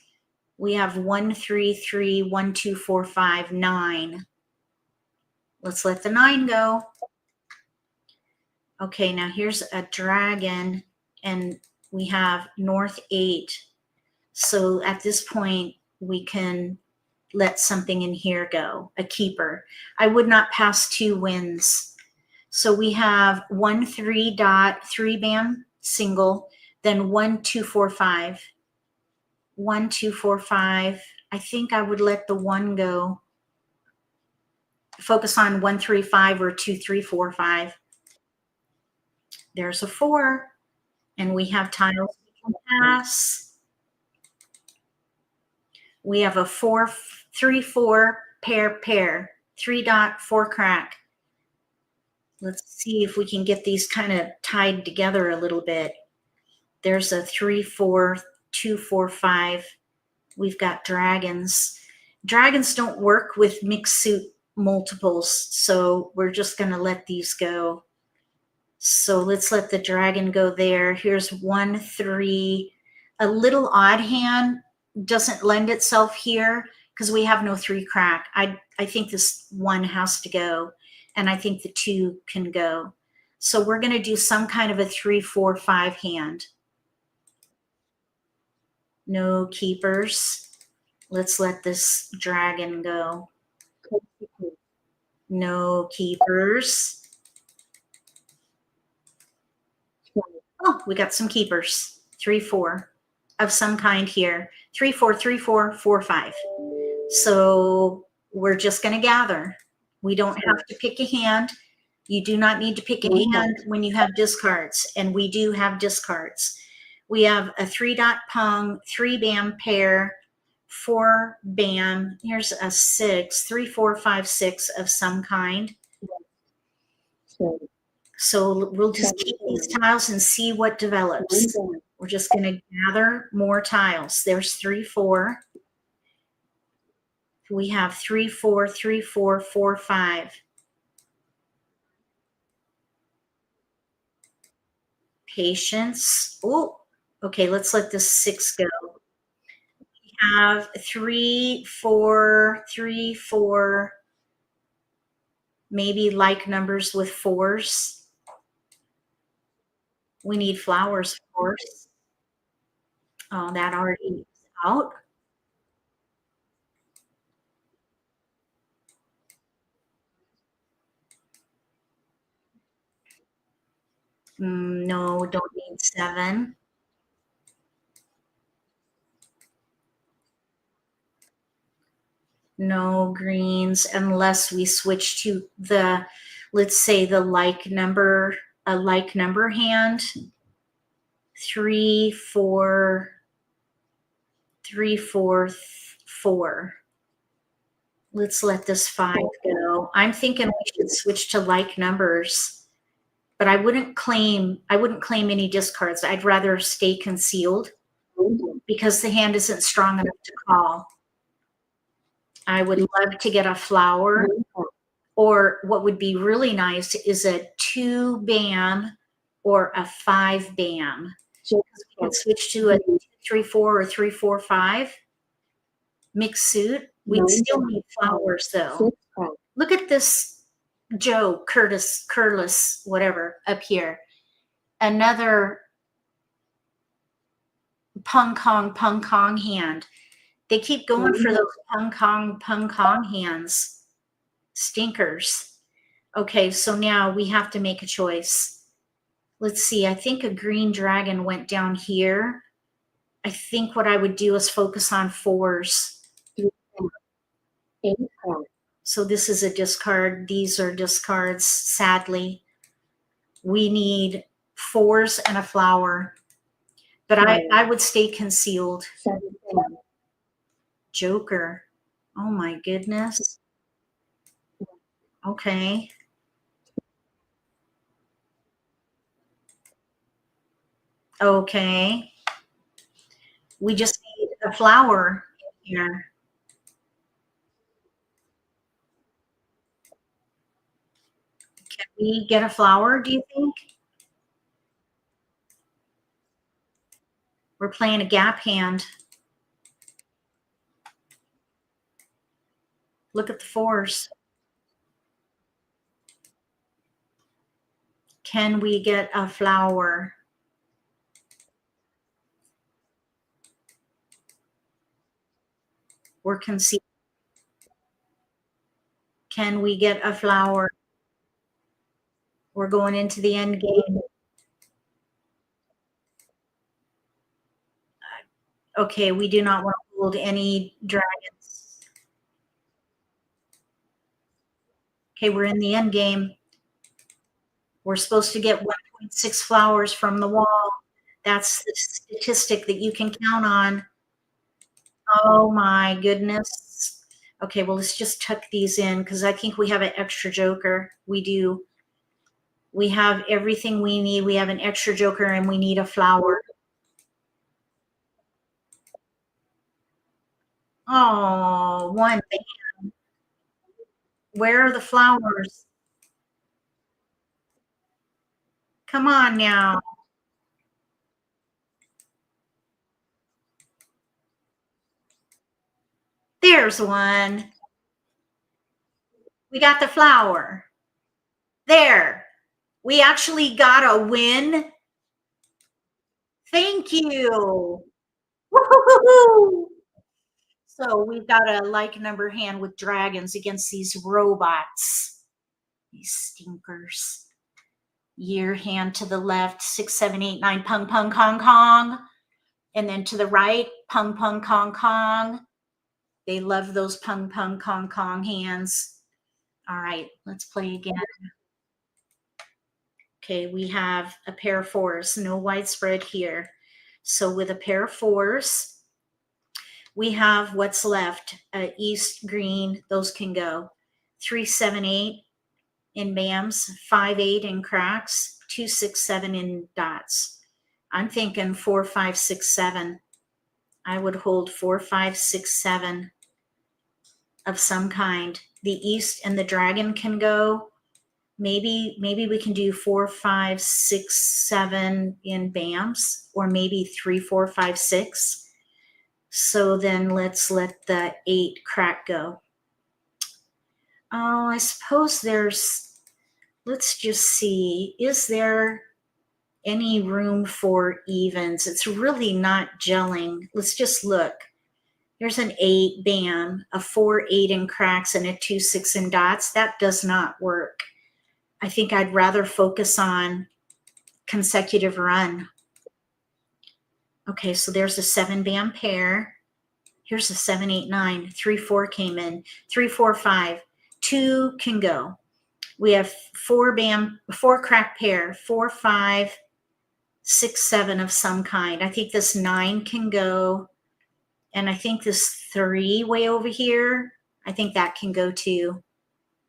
We have 1, 3, 3, 1, 2, 4, 5, 9. Let's let the 9 go. Okay, now here's a dragon, and we have north 8. So at this point, we can let something in here go, a keeper. I would not pass 2 wins. So we have 1, 3 dot, 3 bam, single, then 1, 2, 4, 5. 1, 2, 4, 5. I think I would let the 1 go. Focus on 1, 3, 5 or 2, 3, 4, 5. There's a 4, and we have tiles we can pass. We have a 4, 3, 4 pair, 3 dot, 4 crack. Let's see if we can get these kind of tied together a little bit. There's a 3, 4, 2, 4, 5. We've got dragons. Dragons don't work with mixed suit multiples, so we're just going to let these go. So let's let the dragon go there. Here's 1, 3. A little odd hand doesn't lend itself here because we have no 3 crack. I think this 1 has to go, and I think the 2 can go. So we're going to do some kind of a 3, 4, 5 hand. No keepers. Let's let this dragon go. No keepers. Oh, we got some keepers. 3, 4 of some kind here. 3, 4, 3, 4, 4, 5. So we're just going to gather. We don't have to pick a hand. You do not need to pick a hand when you have discards, and we do have discards. We have a 3 dot pung, 3 bam pair, 4 bam. Here's a 6, 3, 4, 5, 6 of some kind. So we'll just keep these tiles and see what develops. We're just going to gather more tiles. There's 3, 4. We have 3, 4, 3, 4, 4, 5. Patience. Oh, okay, let's let this 6 go. We have 3, 4, 3, 4, maybe like numbers with 4s. We need flowers, of course. Oh, that already is out. No, don't need 7. No greens unless we switch to the, let's say the like number, a like number hand. 3, 4, 3, 4, 4. Let's let this 5 go. I'm thinking we should switch to like numbers, but I wouldn't claim any discards. I'd rather stay concealed because the hand isn't strong enough to call. I would love to get a flower, or what would be really nice is a 2 bam or a 5 bam. So we could switch to a 2, 3, 4 or 3, 4, 5 mixed suit. We'd still need flowers though. Look at this Joe Curtis, whatever, up here. Another pung kong hand. They keep going for those pung kong hands. Stinkers. Okay, so now we have to make a choice. Let's see, I think a green dragon went down here. I think what I would do is focus on 4s. So this is a discard. These are discards, sadly. We need 4s and a flower. But I would stay concealed. Joker. Oh my goodness. Okay. Okay. We just need a flower here. Can we get a flower, do you think? We're playing a gap hand. Look at the 4s. Can we get a flower? We're concealed. Can we get a flower? We're going into the end game. Okay, we do not want to hold any dragons. Okay, we're in the end game. We're supposed to get 1.6 flowers from the wall. That's the statistic that you can count on. Oh my goodness. Okay, well, let's just tuck these in because I think we have an extra joker. We do. We have everything we need. We have an extra joker and we need a flower. Oh, 1 bam. Where are the flowers? Come on now. There's 1. We got the flower. There. We actually got a win. Thank you. Woo-hoo-hoo-hoo. So we've got a like number hand with dragons against these robots. These stinkers. Year hand to the left, 6, 7, 8, 9, pung, pung, kong, kong. And then to the right, pung, pung, kong, kong. They love those pung, pung, kong, kong hands. All right, let's play again. Okay, we have a pair of 4s, no widespread here. So with a pair of 4s, we have what's left, east, green, those can go. 3, 7, 8 in bams, 5, 8 in cracks, 2, 6, 7 in dots. I'm thinking 4, 5, 6, 7. I would hold 4, 5, 6, 7. of some kind. The East and the Dragon can go. Maybe we can do 4, 5, 6, 7 in BAMs, or maybe 3, 4, 5, 6. So then let's let the 8 crack go. Oh, I suppose there's, let's just see, is there any room for evens? It's really not gelling. Let's just look. There's an 8 BAM, a 4, 8 in cracks, and a 2, 6 in dots. That does not work. I think I'd rather focus on consecutive run. Okay, so there's a 7 BAM pair. Here's a 7, 8, 9. 3, 4 came in. 3, 4, 5. 2 can go. We have 4 BAM, 4 crack pair. 4, 5, 6, 7 of some kind. I think this 9 can go. And I think this 3 way over here, I think that can go too.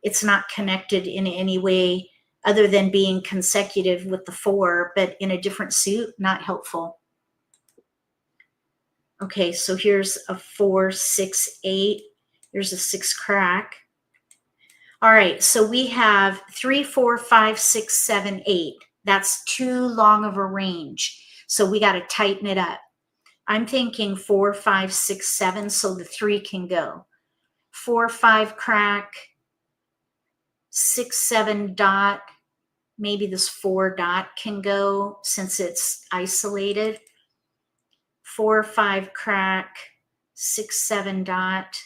It's not connected in any way other than being consecutive with the 4, but in a different suit, not helpful. Okay, so here's a 4, 6, 8. There's a 6 crack. All right, so we have 3, 4, 5, 6, 7, 8. That's too long of a range. So we got to tighten it up. I'm thinking 4, 5, 6, 7, so the 3 can go. 4, 5 crack, 6, 7 dot. Maybe this 4 dot can go since it's isolated. 4, 5 crack, 6, 7 dot.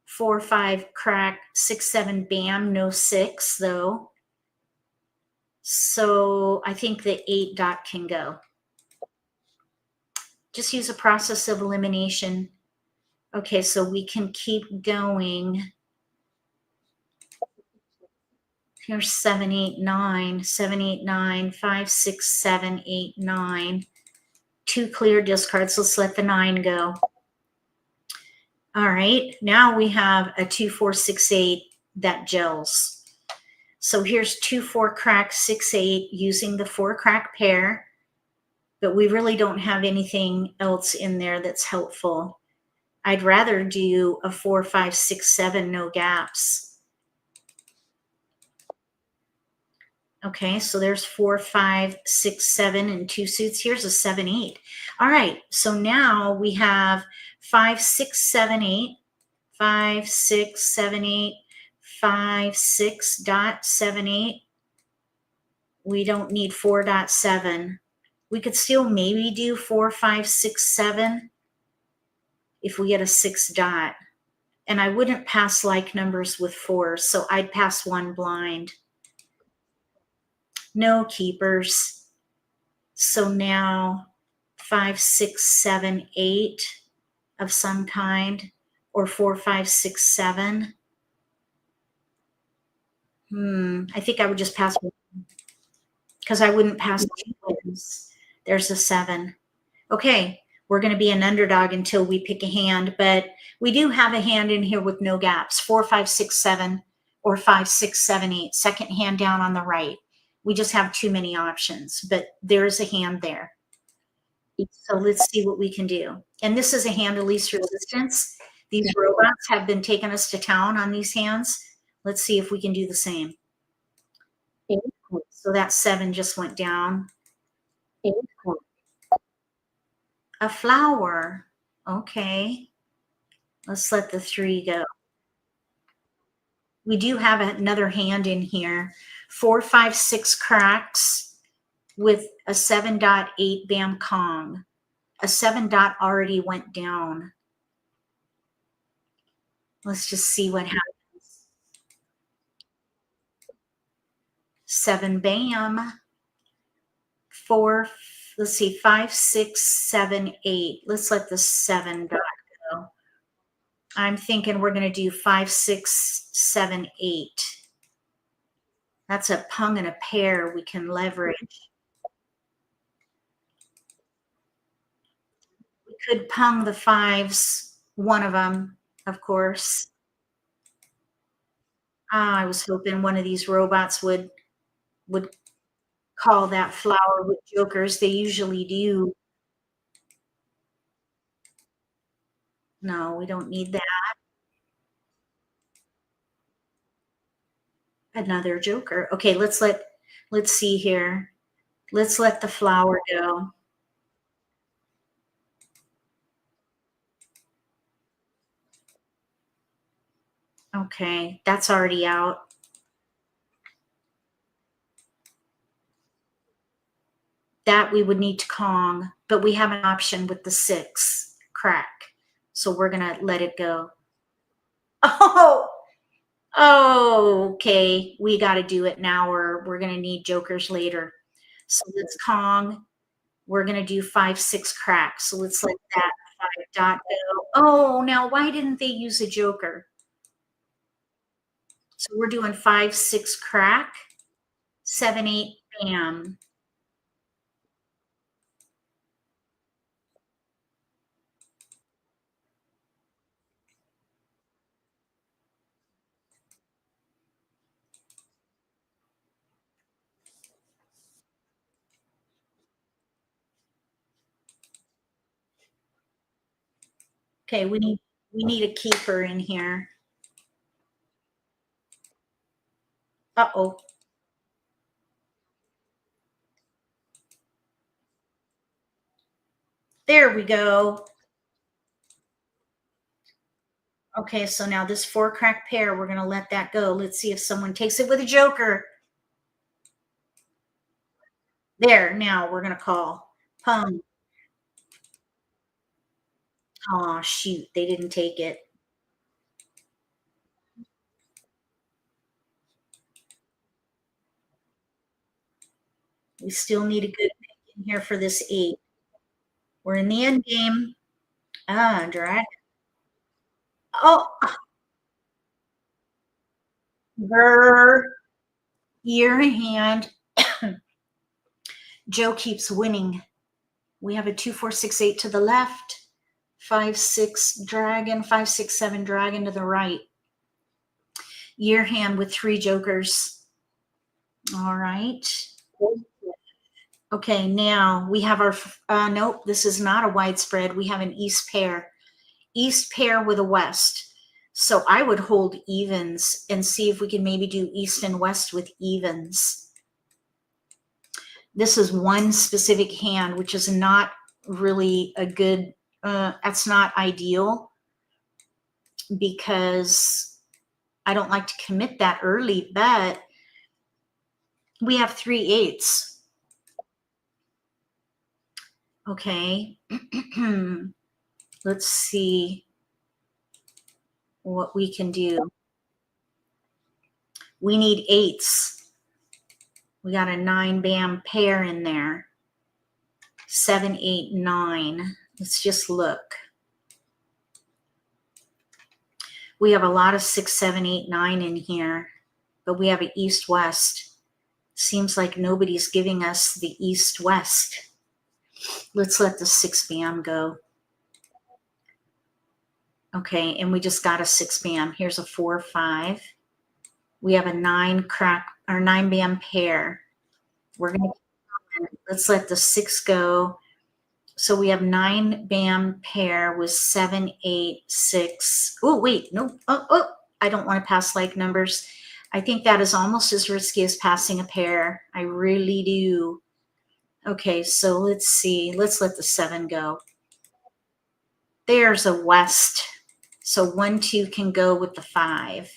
4, 5 crack, 6, 7 BAM, no 6 though. So I think the 8 dot can go. Just use a process of elimination. Okay, so we can keep going. Here's 7, 8, 9, 7, 8, 9, 5, 6, 7, 8, 9. 2 clear discards. Let's let the 9 go. All right, now we have a 2, 4, 6, 8 that gels. So here's 2, 4 crack, 6, 8 using the 4 crack pair, but we really don't have anything else in there that's helpful. I'd rather do a 4, 5, 6, 7, no gaps. Okay, so there's 4, 5, 6, 7 and 2 suits. Here's a 7, 8. All right, so now we have 5, 6, 7, 8, 5, 6, 7, 8, 5, 6 dot 7, 8. We don't need 4.7. We could still maybe do 4, 5, 6, 7 if we get a 6 dot. And I wouldn't pass like numbers with 4, so I'd pass 1 blind. No keepers. So now 5, 6, 7, 8 of some kind, or 4, 5, 6, 7. I think I would just pass one because I wouldn't pass 2 wins. There's a 7. Okay, we're going to be an underdog until we pick a hand, but we do have a hand in here with no gaps. 4, 5, 6, 7, or 5, 6, 7, 8. Second hand down on the right. We just have too many options, but there's a hand there. So let's see what we can do. And this is a hand of least resistance. These robots have been taking us to town on these hands. Let's see if we can do the same. 8 points. So that 7 just went down. 8 points. A flower. Okay. Let's let the 3 go. We do have another hand in here. 4, 5, 6 cracks with a 7.8 BAM Kong. A 7 dot already went down. Let's just see what happens. 7 BAM. 4, let's see, 5, 6, 7, 8. Let's let the 7 dot go. I'm thinking we're going to do 5, 6, 7, 8. That's a pung and a pair we can leverage. We could pung the 5s, one of them, of course. I was hoping one of these robots would call that flower with jokers. They usually do. No, we don't need that. Another joker. Okay, let's see here. Let's let the flower go. Okay, that's already out. That we would need to Kong, but we have an option with the 6 crack. So we're gonna let it go. Oh, okay. We got to do it now, or we're gonna need jokers later. So let's Kong. We're gonna do 5-6 crack. So let's let that 5 dot go. Oh, now why didn't they use a joker? So we're doing 5-6 crack, 7-8 bam. Okay, we need a keeper in here. Uh-oh. There we go. Okay, so now this 4 crack pair, we're gonna let that go. Let's see if someone takes it with a joker. There, now we're gonna call. Pum. Oh shoot, they didn't take it. We still need a good pick in here for this 8. We're in the end game. Ah, drag. Oh, grr. Year hand. Joe keeps winning. We have a 2-4-6-8 to the left, 5-6 dragon, 5-6-7 dragon to the right. Year hand with 3 jokers. All right. Okay, now we have our, nope, this is not a widespread. We have an east pair with a west. So I would hold evens and see if we can maybe do east and west with evens. This is one specific hand, which is not really a good, that's not ideal, because I don't like to commit that early, but we have 3 8s. Okay. Let's see what we can do. We need 8s. We got a 9 bam pair in there. 7, 8, 9. Let's just look. We have a lot of 6, 7, 8, 9 in here, but we have an east-west. Seems like nobody's giving us the east-west. Let's let the 6 bam go. Okay, and we just got a 6 bam. Here's a 4, 5. We have a 9 crack, or 9 bam pair. We're gonna, let's let the 6 go. So we have 9 bam pair with 7, 8, 6. Oh, wait, no. Oh, I don't want to pass like numbers. I think that is almost as risky as passing a pair. I really do. Okay, so let's see. Let's let the 7 go. There's a west. So 1, 2 can go with the 5.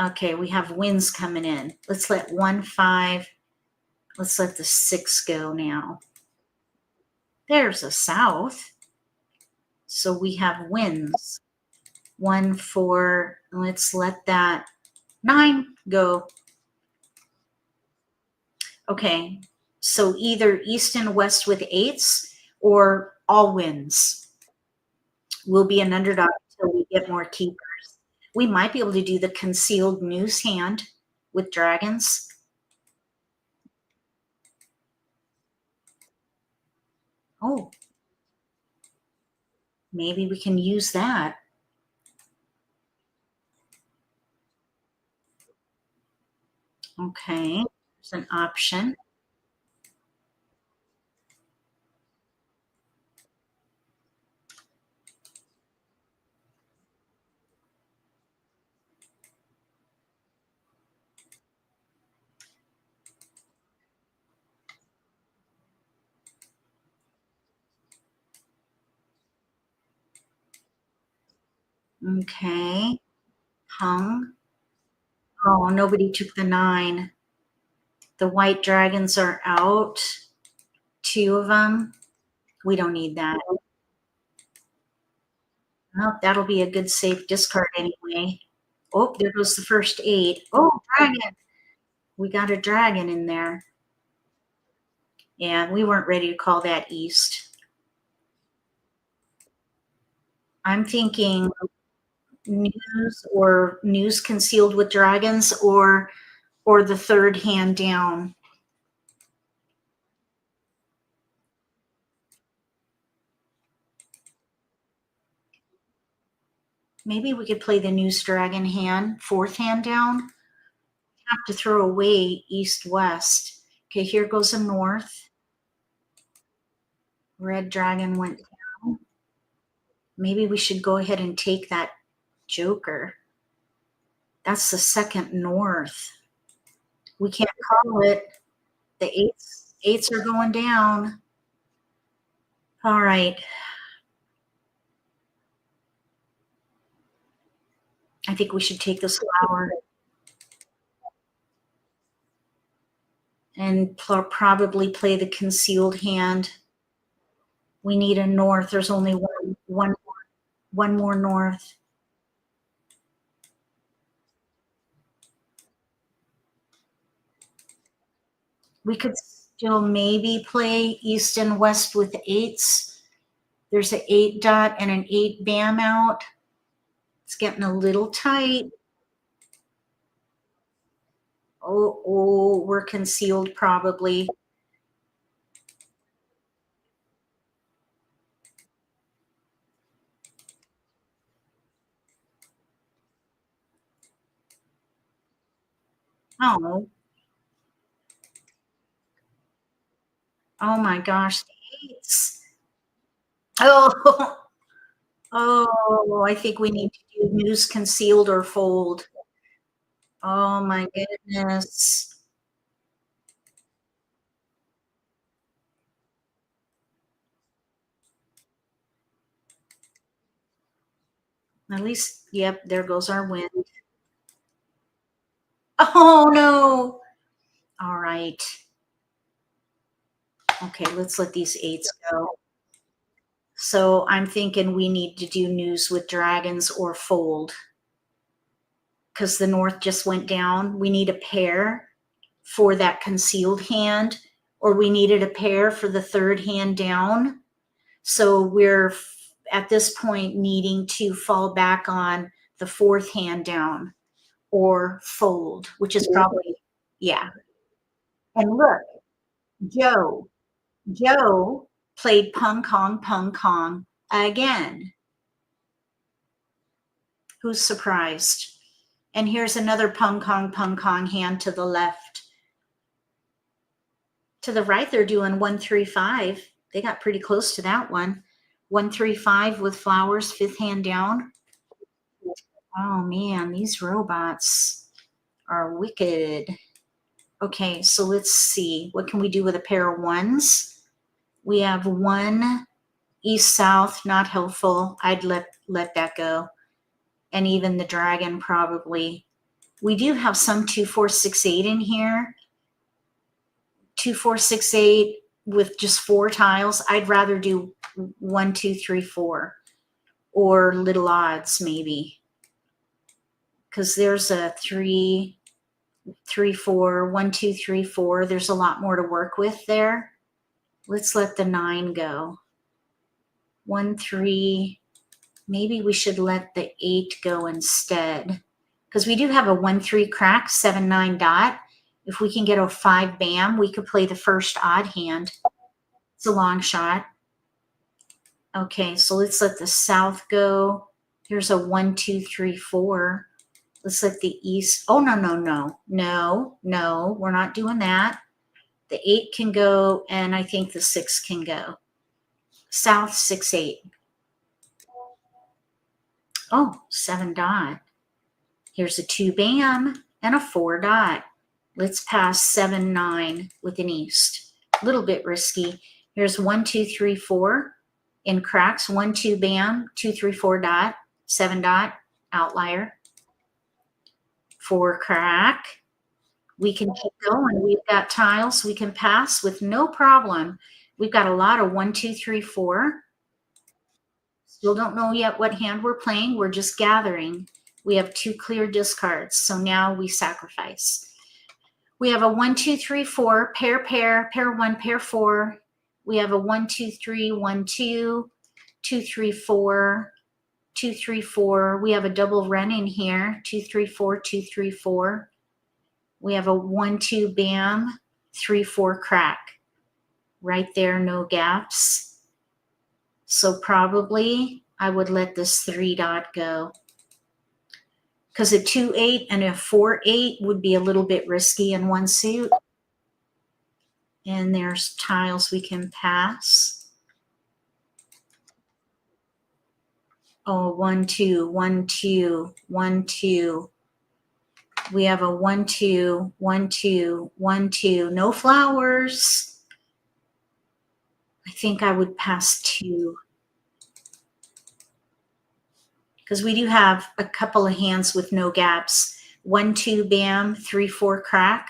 Okay, we have winds coming in. Let's let 1, 5. Let's let the 6 go now. There's a south. So we have winds. 1, 4. Let's let that 9 go. Okay, so either east and west with 8s or all winds. We'll be an underdog until we get more keepers. We might be able to do the concealed news hand with dragons. Oh, maybe we can use that. Okay, there's an option. Okay. Hung. Oh, nobody took the 9. The white dragons are out. 2 of them. We don't need that. Well, that'll be a good safe discard anyway. Oh, there goes the first 8. Oh, dragon. We got a dragon in there. Yeah, we weren't ready to call that east. I'm thinking news concealed with dragons or the 3rd hand down. Maybe we could play the news dragon hand, 4th hand down. Have to throw away east west. Okay, here goes a north. Red dragon went down. Maybe we should go ahead and take that joker. That's the 2nd north. We can't call it. The 8s are going down. All right. I think we should take this flower and probably play the concealed hand. We need a north. There's only one more north. We could still maybe play east and west with 8s. There's an 8 dot and an 8 bam out. It's getting a little tight. Oh, we're concealed probably. Oh. Oh my gosh, the 8s. Oh, oh, I think we need to do news concealed or fold. Oh my goodness. At least, yep, there goes our wind. Oh no. All right. Okay, let's let these 8s go. So I'm thinking we need to do news with dragons or fold. Because the north just went down. We need a pair for that concealed hand, or we needed a pair for the 3rd hand down. So we're at this point needing to fall back on the 4th hand down or fold, which is probably, yeah. And look, Joe played pung kong again. Who's surprised? And here's another pung kong hand to the left. To the right, they're doing 1-3-5. They got pretty close to that one. 1-3-5 with flowers, 5th hand down. Oh man, these robots are wicked. Okay, so let's see. What can we do with a pair of 1s? We have 1 east south, not helpful. I'd let that go. And even the dragon probably. We do have some 2-4-6-8 in here. 2-4-6-8 with just 4 tiles. I'd rather do 1-2-3-4 or little odds maybe. Because there's a 3-3-4, 1-2-3-4. There's a lot more to work with there. Let's let the 9 go. 1-3. Maybe we should let the 8 go instead. Because we do have a 1-3 crack, 7-9 dot. If we can get a 5 bam, we could play the first odd hand. It's a long shot. Okay, so let's let the south go. Here's a 1-2-3-4. Let's let the east. Oh, no, we're not doing that. The 8 can go, and I think the 6 can go. South 6-8. Oh, 7 dot. Here's a 2 bam and a 4 dot. Let's pass 7-9 with an east. A little bit risky. Here's 1-2-3-4 in cracks. 1-2 bam, 2-3-4 dot. 7 dot, outlier, 4 crack. We can keep going. We've got tiles we can pass with no problem. We've got a lot of 1, 2, 3, 4. Still don't know yet what hand we're playing. We're just gathering. We have 2 clear discards. So now we sacrifice. We have a 1, 2, 3, 4, pair, pair 1, pair 4. We have a 1, 2, 3, 1, 2, 2, 3, 4, 2, 3, 4. We have a double run in here, 2, 3, 4, 2, 3, 4. We have a 1, 2, bam, 3, 4 crack. Right there, no gaps. So probably I would let this 3 dot go. Because a 2, 8 and a 4, 8 would be a little bit risky in one suit. And there's tiles we can pass. Oh, 1, 2, 1, 2, 1, 2. We have a 1, 2, 1, 2, 1, 2. No flowers. I think I would pass 2. Because we do have a couple of hands with no gaps. 1, 2, bam, 3, 4 crack,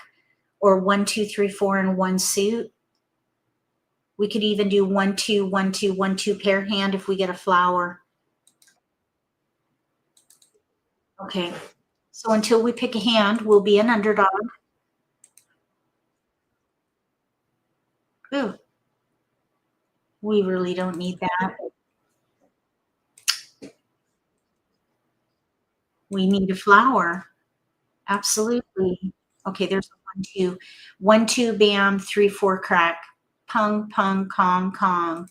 or 1, 2, 3, 4 in one suit. We could even do 1, 2, 1, 2, 1, 2 pair hand if we get a flower. Okay, so until we pick a hand, we'll be an underdog. Ooh, we really don't need that. We need a flower. Absolutely. Okay, there's a 1, 2. 1, 2, bam, 3, 4 crack. Pung, pung, kong, kong.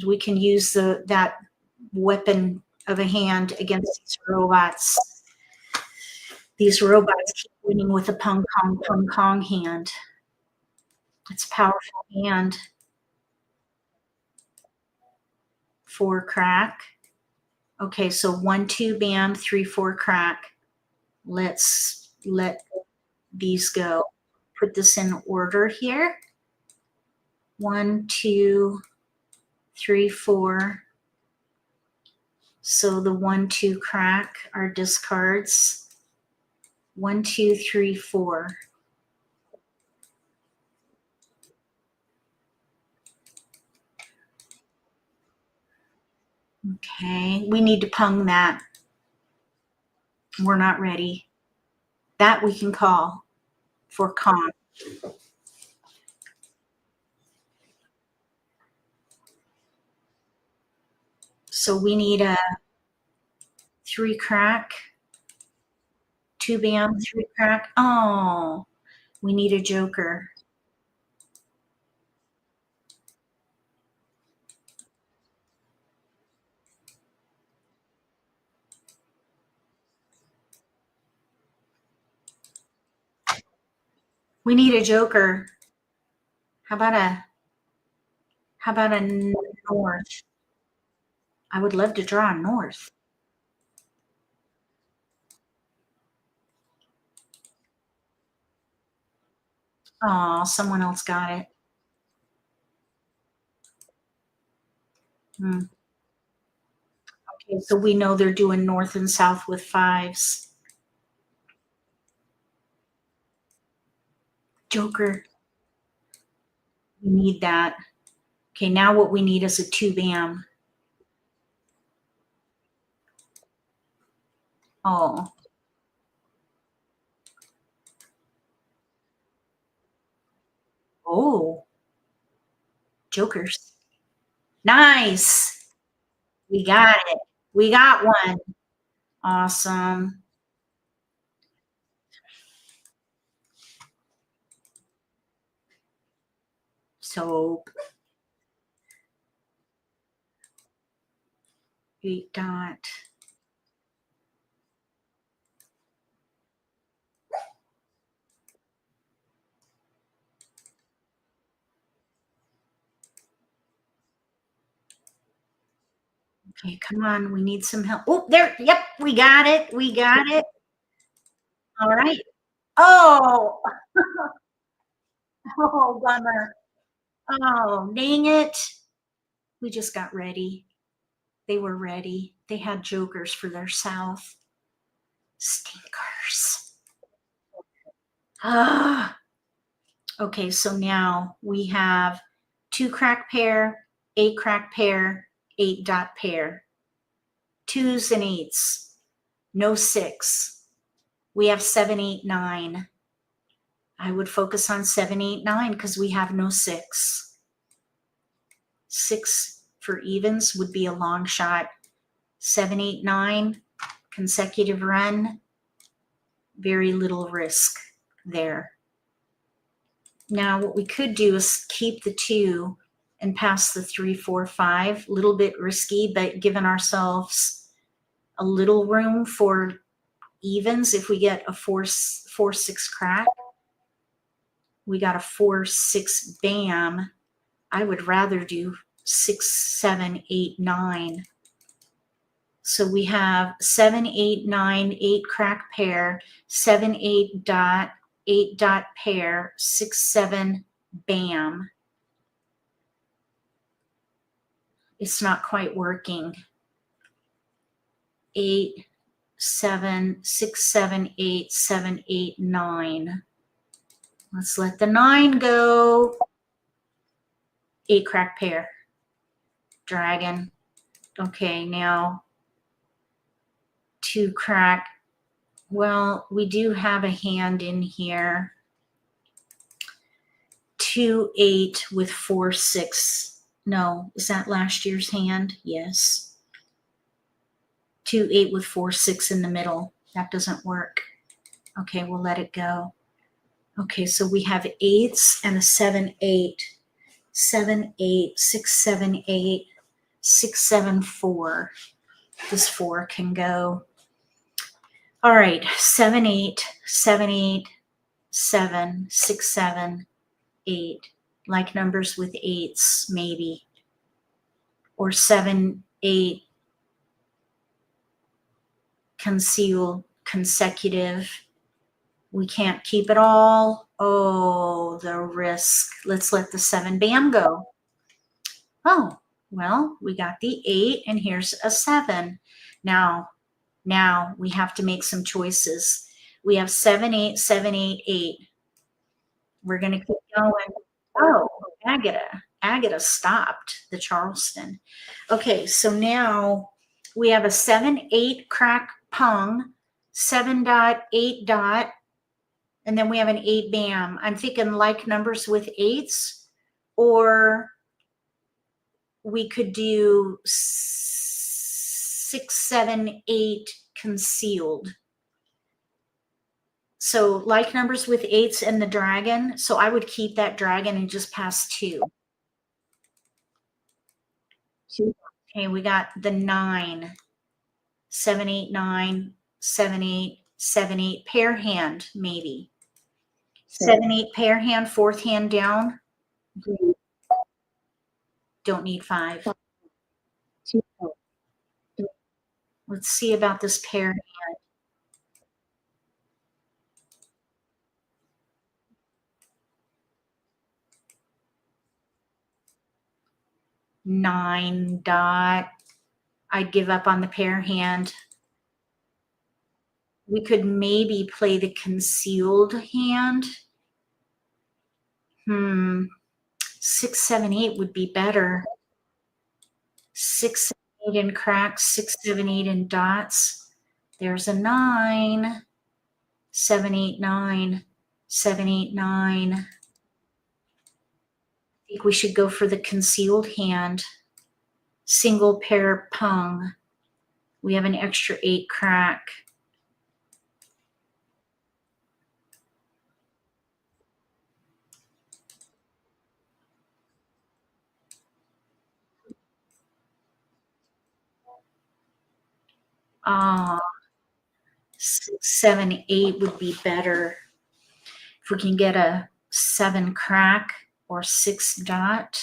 We can use that weapon of a hand against these robots. These robots keep winning with a pung, kong hand. It's a powerful hand. 4 crack. Okay, so 1, 2, bam, 3, 4 crack. Let's let these go. Put this in order here. 1, 2, 3, 4. So the 1, 2 crack are discards. 1, 2, 3, 4. Okay, we need to pung that. We're not ready. That we can call for con. So we need a 3 crack, 2 bam, 3 crack. Oh, we need a joker. We need a joker. How about a north? I would love to draw a north. Oh, someone else got it. Hmm. Okay, so we know they're doing north and south with 5s. Joker. We need that. Okay, now what we need is a 2 bam. Oh. Oh. Jokers. Nice. We got it. We got one. Awesome. So 8 dot. Okay, come on. We need some help. Oh, there. Yep, we got it. We got it. All right. Oh, oh, bummer. Oh, dang it. We just got ready. They were ready. They had jokers for their south. Stinkers. Ah. Okay, so now we have 2 crack pair, 8 crack pair, 8 dot pair, 2s and 8s, no 6. We have 7, 8, 9. I would focus on 7, 8, 9 because we have no 6. 6 for evens would be a long shot. 7, 8, 9, consecutive run, very little risk there. Now what we could do is keep the 2 and pass the 3, 4, 5. A little bit risky, but giving ourselves a little room for evens. If we get a 4, 6 crack, we got a 4, 6 bam. I would rather do 6, 7, 8, 9. So we have 7, 8, 9, 8 crack pair, 7, 8 dot, 8 dot pair, 6, 7 bam. It's not quite working. 8, 7, 6, 7, 8, 7, 8, 9. Let's let the 9 go. 8 crack pair. Dragon. Okay, now 2 crack. Well, we do have a hand in here. 2, 8 with 4, 6. No, is that last year's hand? Yes. 2, 8 with 4, 6 in the middle. That doesn't work. Okay, we'll let it go. Okay, so we have 8s and a 7, 8. 7, 8, 6, 7, 8, 6, 7, 4. This 4 can go. All right, 7, 8, 7, 8, 7, 6, 7, 8. Like numbers with 8s, maybe. Or 7, 8, conceal, consecutive. We can't keep it all. Oh, the risk. Let's let the 7 bam go. Oh, well, we got the 8 and here's a 7. Now we have to make some choices. We have 7, 8, 7, 8, 8. We're going to keep going. Oh, Agata stopped the Charleston. Okay, so now we have a 7, 8 crack pung, 7 dot, 8 dot, and then we have an 8 bam. I'm thinking like numbers with 8s, or we could do 6, 7, 8 concealed. So like numbers with 8s and the dragon. So I would keep that dragon and just pass 2. Okay, we got the 9. 7, 8, 9, 7, 8, 7, 8 pair hand, maybe. 7, 8 pair hand, 4th hand down. Don't need 5. Let's see about this pair hand. 9 dot. I'd give up on the pair hand. We could maybe play the concealed hand. 6, 7, 8 would be better. 6, 7, 8 in cracks, 6, 7, 8 in dots. There's a 9. 7, 8, 9. 7, 8, 9. I think we should go for the concealed hand. Single pair pung. We have an extra 8 crack. Ah, 6, 7, 8 would be better. If we can get a 7 crack or 6 dot.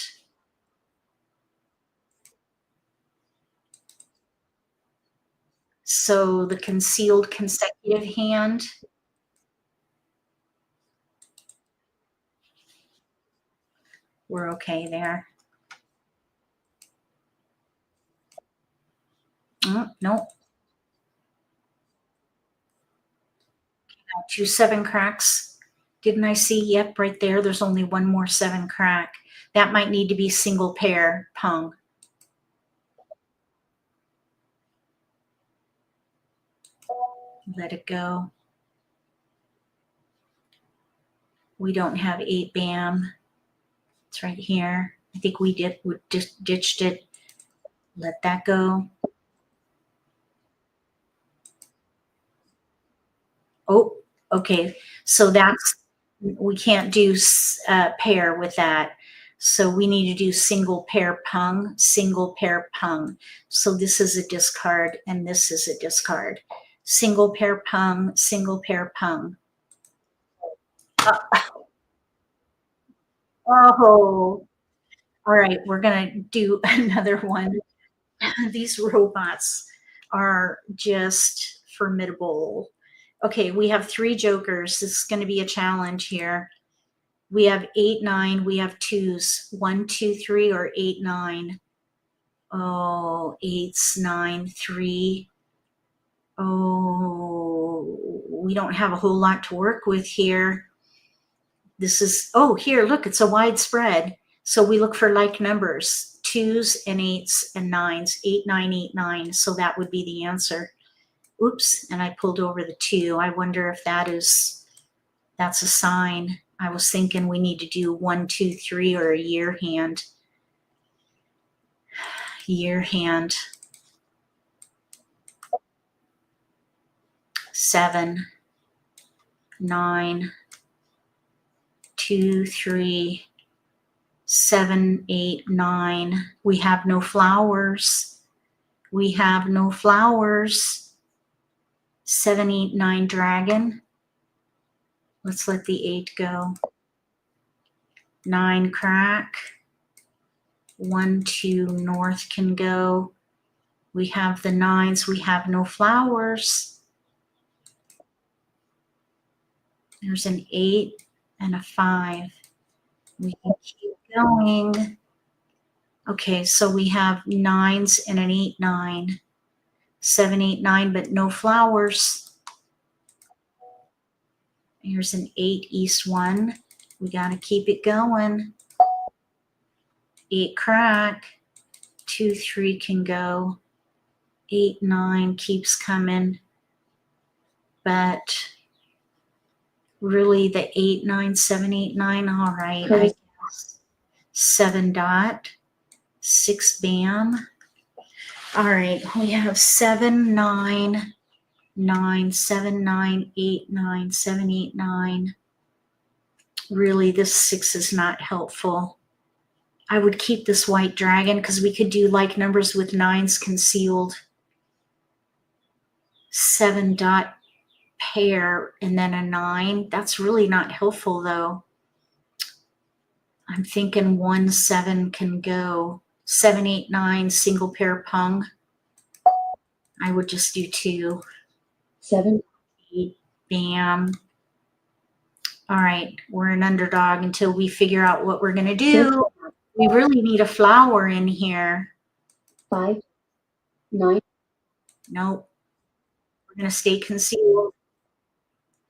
So the concealed consecutive hand. We're okay there. Oh, Nope. 2 7 cracks. Didn't I see? Yep, right there. There's only one more 7 crack. That might need to be single pair pung. Let it go. We don't have 8 bam. It's right here. I think we just ditched it. Let that go. Oh, okay. So that's, we can't do pair with that. So we need to do single pair pung, single pair pung. So this is a discard and this is a discard. Single pair pung, single pair pung. Oh, all right. We're going to do another one. These robots are just formidable. Okay, we have 3 jokers. This is going to be a challenge here. We have 8, 9. We have 2s. 1, 2, 3, or 8, 9. Oh, 8s, 9, 3. Oh, we don't have a whole lot to work with here. This is, oh, here, look, it's a wide spread. So we look for like numbers, 2s and 8s and 9s, 8, 9, 8, 9. So that would be the answer. Oops, and I pulled over the 2. I wonder if that's a sign. I was thinking we need to do 1, 2, 3 or a year hand. Year hand. 7, 9, 2, 3, 7, 8, 9. We have no flowers. We have no flowers. 7, 8, 9 dragon. Let's let the 8 go. 9 crack. 1, 2 north can go. We have the 9s. We have no flowers. There's an 8 and a 5. We can keep going. Okay, so we have 9s and an 8, 9. 7, 8, 9, but no flowers. Here's an 8 east 1. We got to keep it going. 8 crack. 2, 3 can go. 8, 9 keeps coming. But really the 8, 9, 7, 8, 9. All right, I guess. 7 dot. 6 bam. All right, we have 7, 9, 9, 7, 9, 8, 9, 7, 8, 9. Really, this 6 is not helpful. I would keep this white dragon because we could do like numbers with 9s concealed. 7 dot pair and then a 9. That's really not helpful though. I'm thinking 1, 7 can go. 7, 8, 9 single pair pung. I would just do 2. 7, 8 bam. All right, we're an underdog until we figure out what we're going to do. We really need a flower in here. 5, 9. Nope. We're going to stay concealed.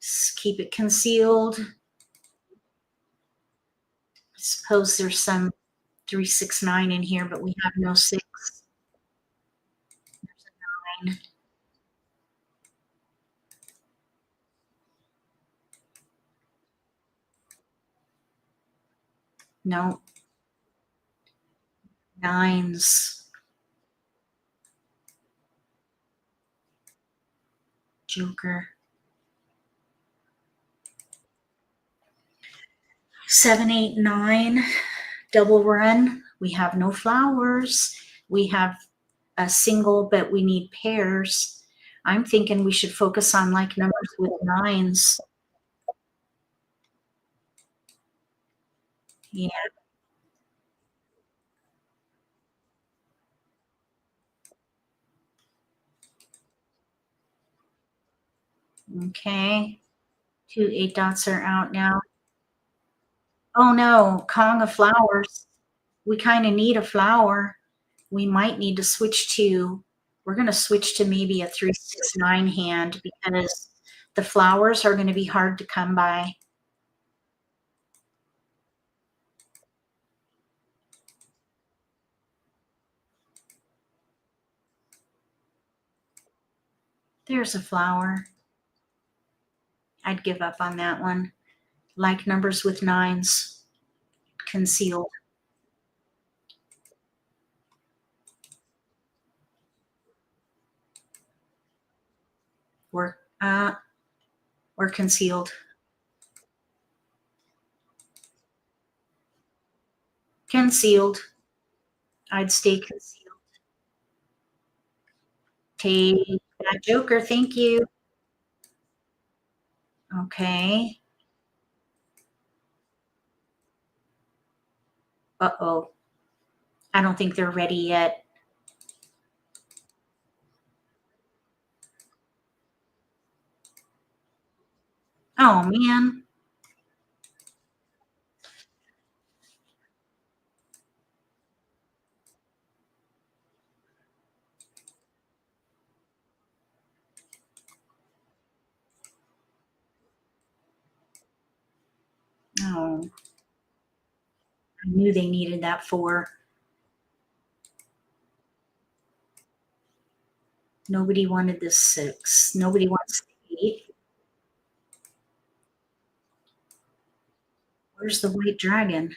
Just keep it concealed. I suppose there's some 3, 6, 9 in here, but we have no 6. There's a 9. No. 9s. Joker. 7, 8, 9. Double run. We have no flowers. We have a single, but we need pairs. I'm thinking we should focus on like numbers with 9s. Yeah. Okay. 2 8 dots are out now. Oh no, Kong of flowers. We kind of need a flower. We might need to switch to We're going to switch to maybe a 3-6-9 hand because the flowers are going to be hard to come by. There's a flower. I'd give up on that one. Like numbers with 9s, concealed. We're concealed. Concealed. I'd stay concealed. Take that joker. Thank you. Okay. Uh-oh. I don't think they're ready yet. Oh, man. Oh, I knew they needed that 4. Nobody wanted this 6. Nobody wants the 8. Where's the white dragon?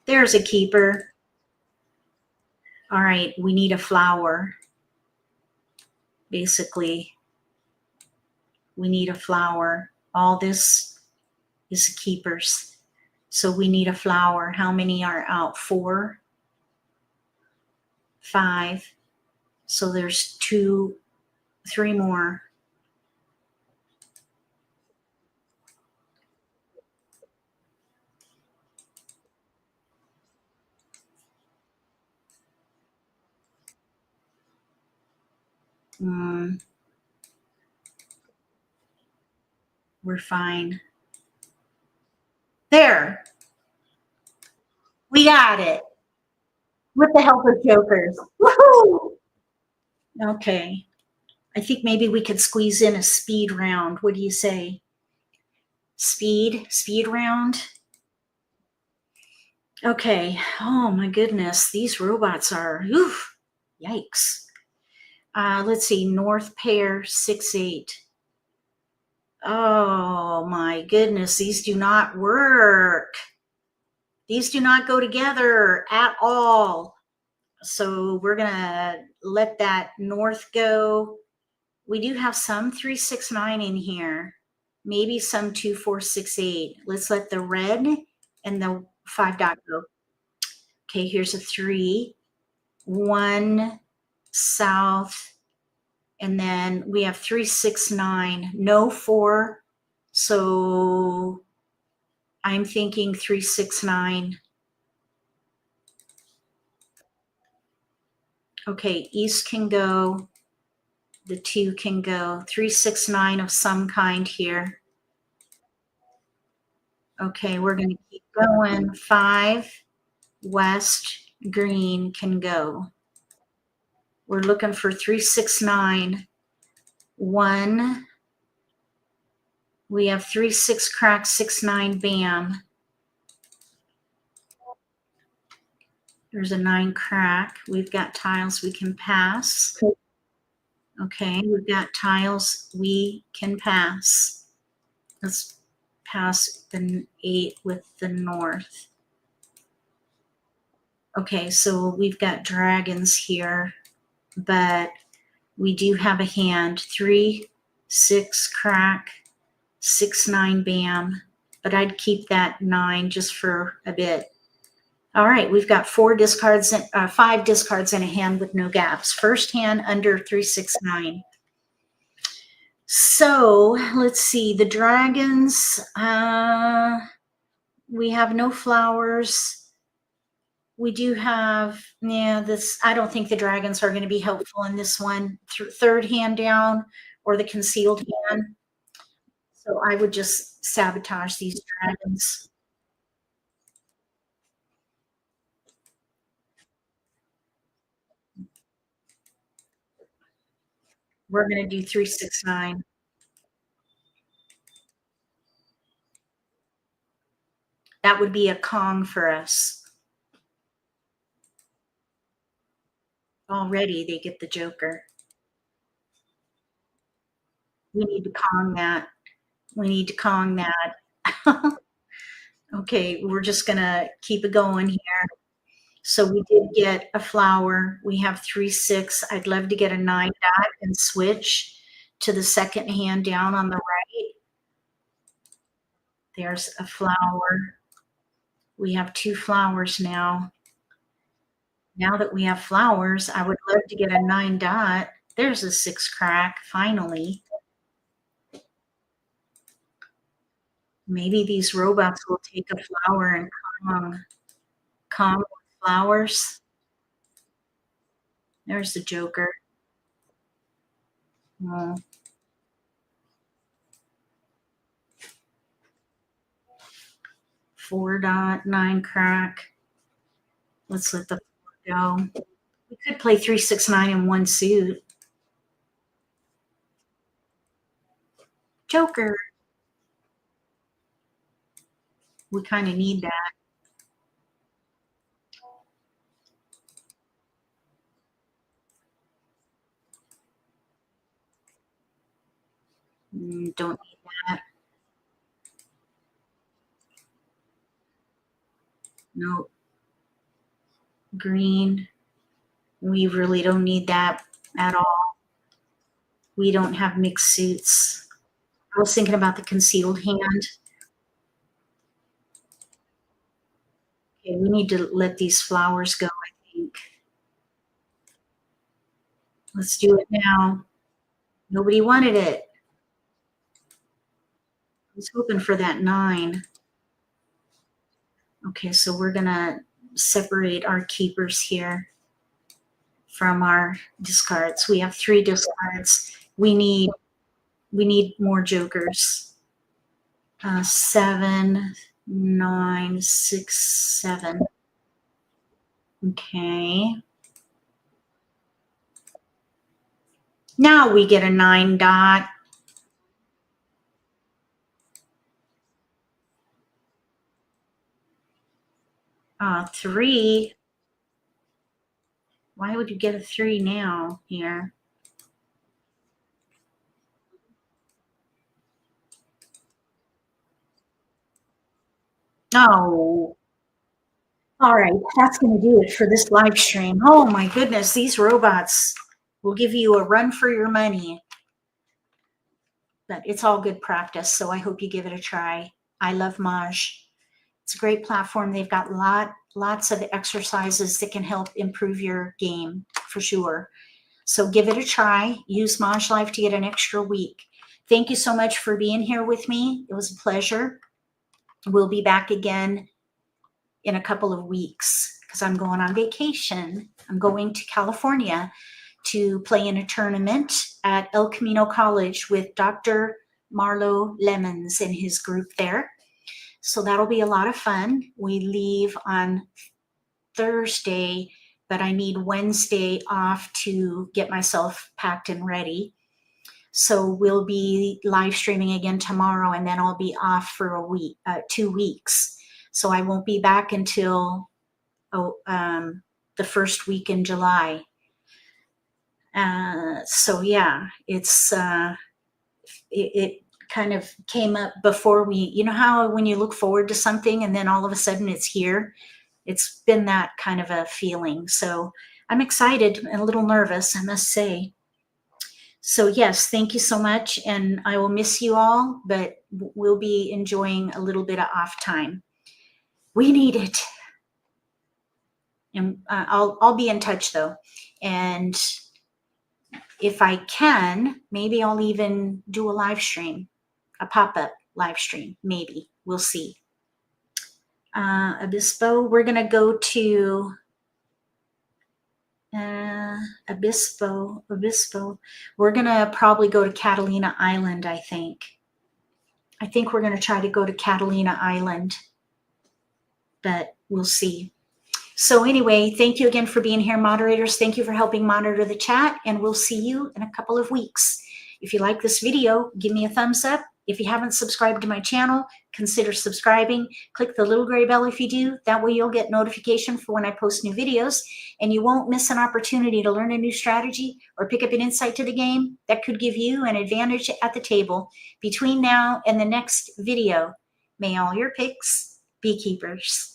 There's a keeper. All right, we need a flower. Basically, we need a flower. All this is keepers. So we need a flower. How many are out? 4, 5. So there's 2, 3 more. We're fine. There. We got it. With the help of jokers. Woohoo! Okay. I think maybe we could squeeze in a speed round. What do you say? Speed round? Okay. Oh my goodness. These robots are, oof, yikes. Let's see. North pair, 6-8. Oh my goodness. These do not work. These do not go together at all. So we're going to let that north go. We do have some 3-6-9 in here. Maybe some 2-4-6-8. Let's let the red and the 5 dot go. Okay, here's a 3, 1 south, and then we have 3-6-9. No 4. So I'm thinking 3-6-9. Okay, east can go. The 2 can go. 3-6-9 of some kind here. Okay, we're going to keep going. 5 west green can go. We're looking for 3-6-9. 1. We have 3-6 crack, 6-9 bam. There's a 9 crack. We've got tiles we can pass. Okay, we've got tiles we can pass. Let's pass the 8 with the north. Okay, so we've got dragons here, but we do have a hand. 3-6 crack, 6-9 bam, but I'd keep that 9 just for a bit. All right, we've got 4 discards and 5 discards in a hand with no gaps. First hand under 3-6-9. So let's see, the dragons, we have no flowers. We do have, this, I don't think the dragons are going to be helpful in this one. Third hand down or the concealed hand. So I would just sabotage these dragons. We're going to do 369. That would be a Kong for us. Already they get the Joker. We need to Kong that. We need to Kong that. Okay, we're just going to keep it going here. So we did get a flower. We have 3-6. I'd love to get a 9 dot and switch to the second hand down on the right. There's a flower. We have 2 flowers now. Now that we have flowers, I would love to get a 9 dot. There's a 6 crack, finally. Maybe these robots will take a flower and Kong with flowers. There's the Joker. Oh. 4 dot, 9 crack. Let's let the 4 go. We could play 369 in one suit. Joker. We kind of need that. Don't need that. Nope. Green. We really don't need that at all. We don't have mixed suits. I was thinking about the concealed hand. Okay, we need to let these flowers go, I think. Let's do it now. Nobody wanted it. I was hoping for that 9. Okay, so we're going to separate our keepers here from our discards. We have 3 discards. We need more jokers. 7, 9, 6, 7. Okay. Now we get a 9 dot. Three. Why would you get a 3 now here? No. All right, that's going to do it for this live stream. Oh my goodness, these robots will give you a run for your money. But it's all good practice, so I hope you give it a try. I love Mahj. It's a great platform. They've got lots of exercises that can help improve your game for sure. So give it a try. Use MAHJLIFE to get an extra week. Thank you so much for being here with me. It was a pleasure. We'll be back again in a couple of weeks because I'm going on vacation. I'm going to California to play in a tournament at El Camino College with Dr. Marlo Lemons and his group there. So that'll be a lot of fun. We leave on Thursday, but I need Wednesday off to get myself packed and ready. So we'll be live streaming again tomorrow, and then I'll be off for a week, 2 weeks. So I won't be back until the first week in July. So yeah, it kind of came up before you know how when you look forward to something and then all of a sudden it's here. It's been that kind of a feeling. So I'm excited and a little nervous, I must say. So yes, thank you so much. And I will miss you all, but we'll be enjoying a little bit of off time. We need it. And I'll be in touch though. And if I can, maybe I'll even do a live stream, a pop-up live stream, maybe. We'll see. Obispo, we're going to go to Obispo. We're going to probably go to Catalina Island, I think. I think we're going to try to go to Catalina Island, but we'll see. So anyway, thank you again for being here, moderators. Thank you for helping monitor the chat, and we'll see you in a couple of weeks. If you like this video, give me a thumbs up. If you haven't subscribed to my channel, consider subscribing. Click the little gray bell if you do. That way you'll get notification for when I post new videos, and you won't miss an opportunity to learn a new strategy or pick up an insight to the game that could give you an advantage at the table. Between now and the next video, may all your picks be keepers.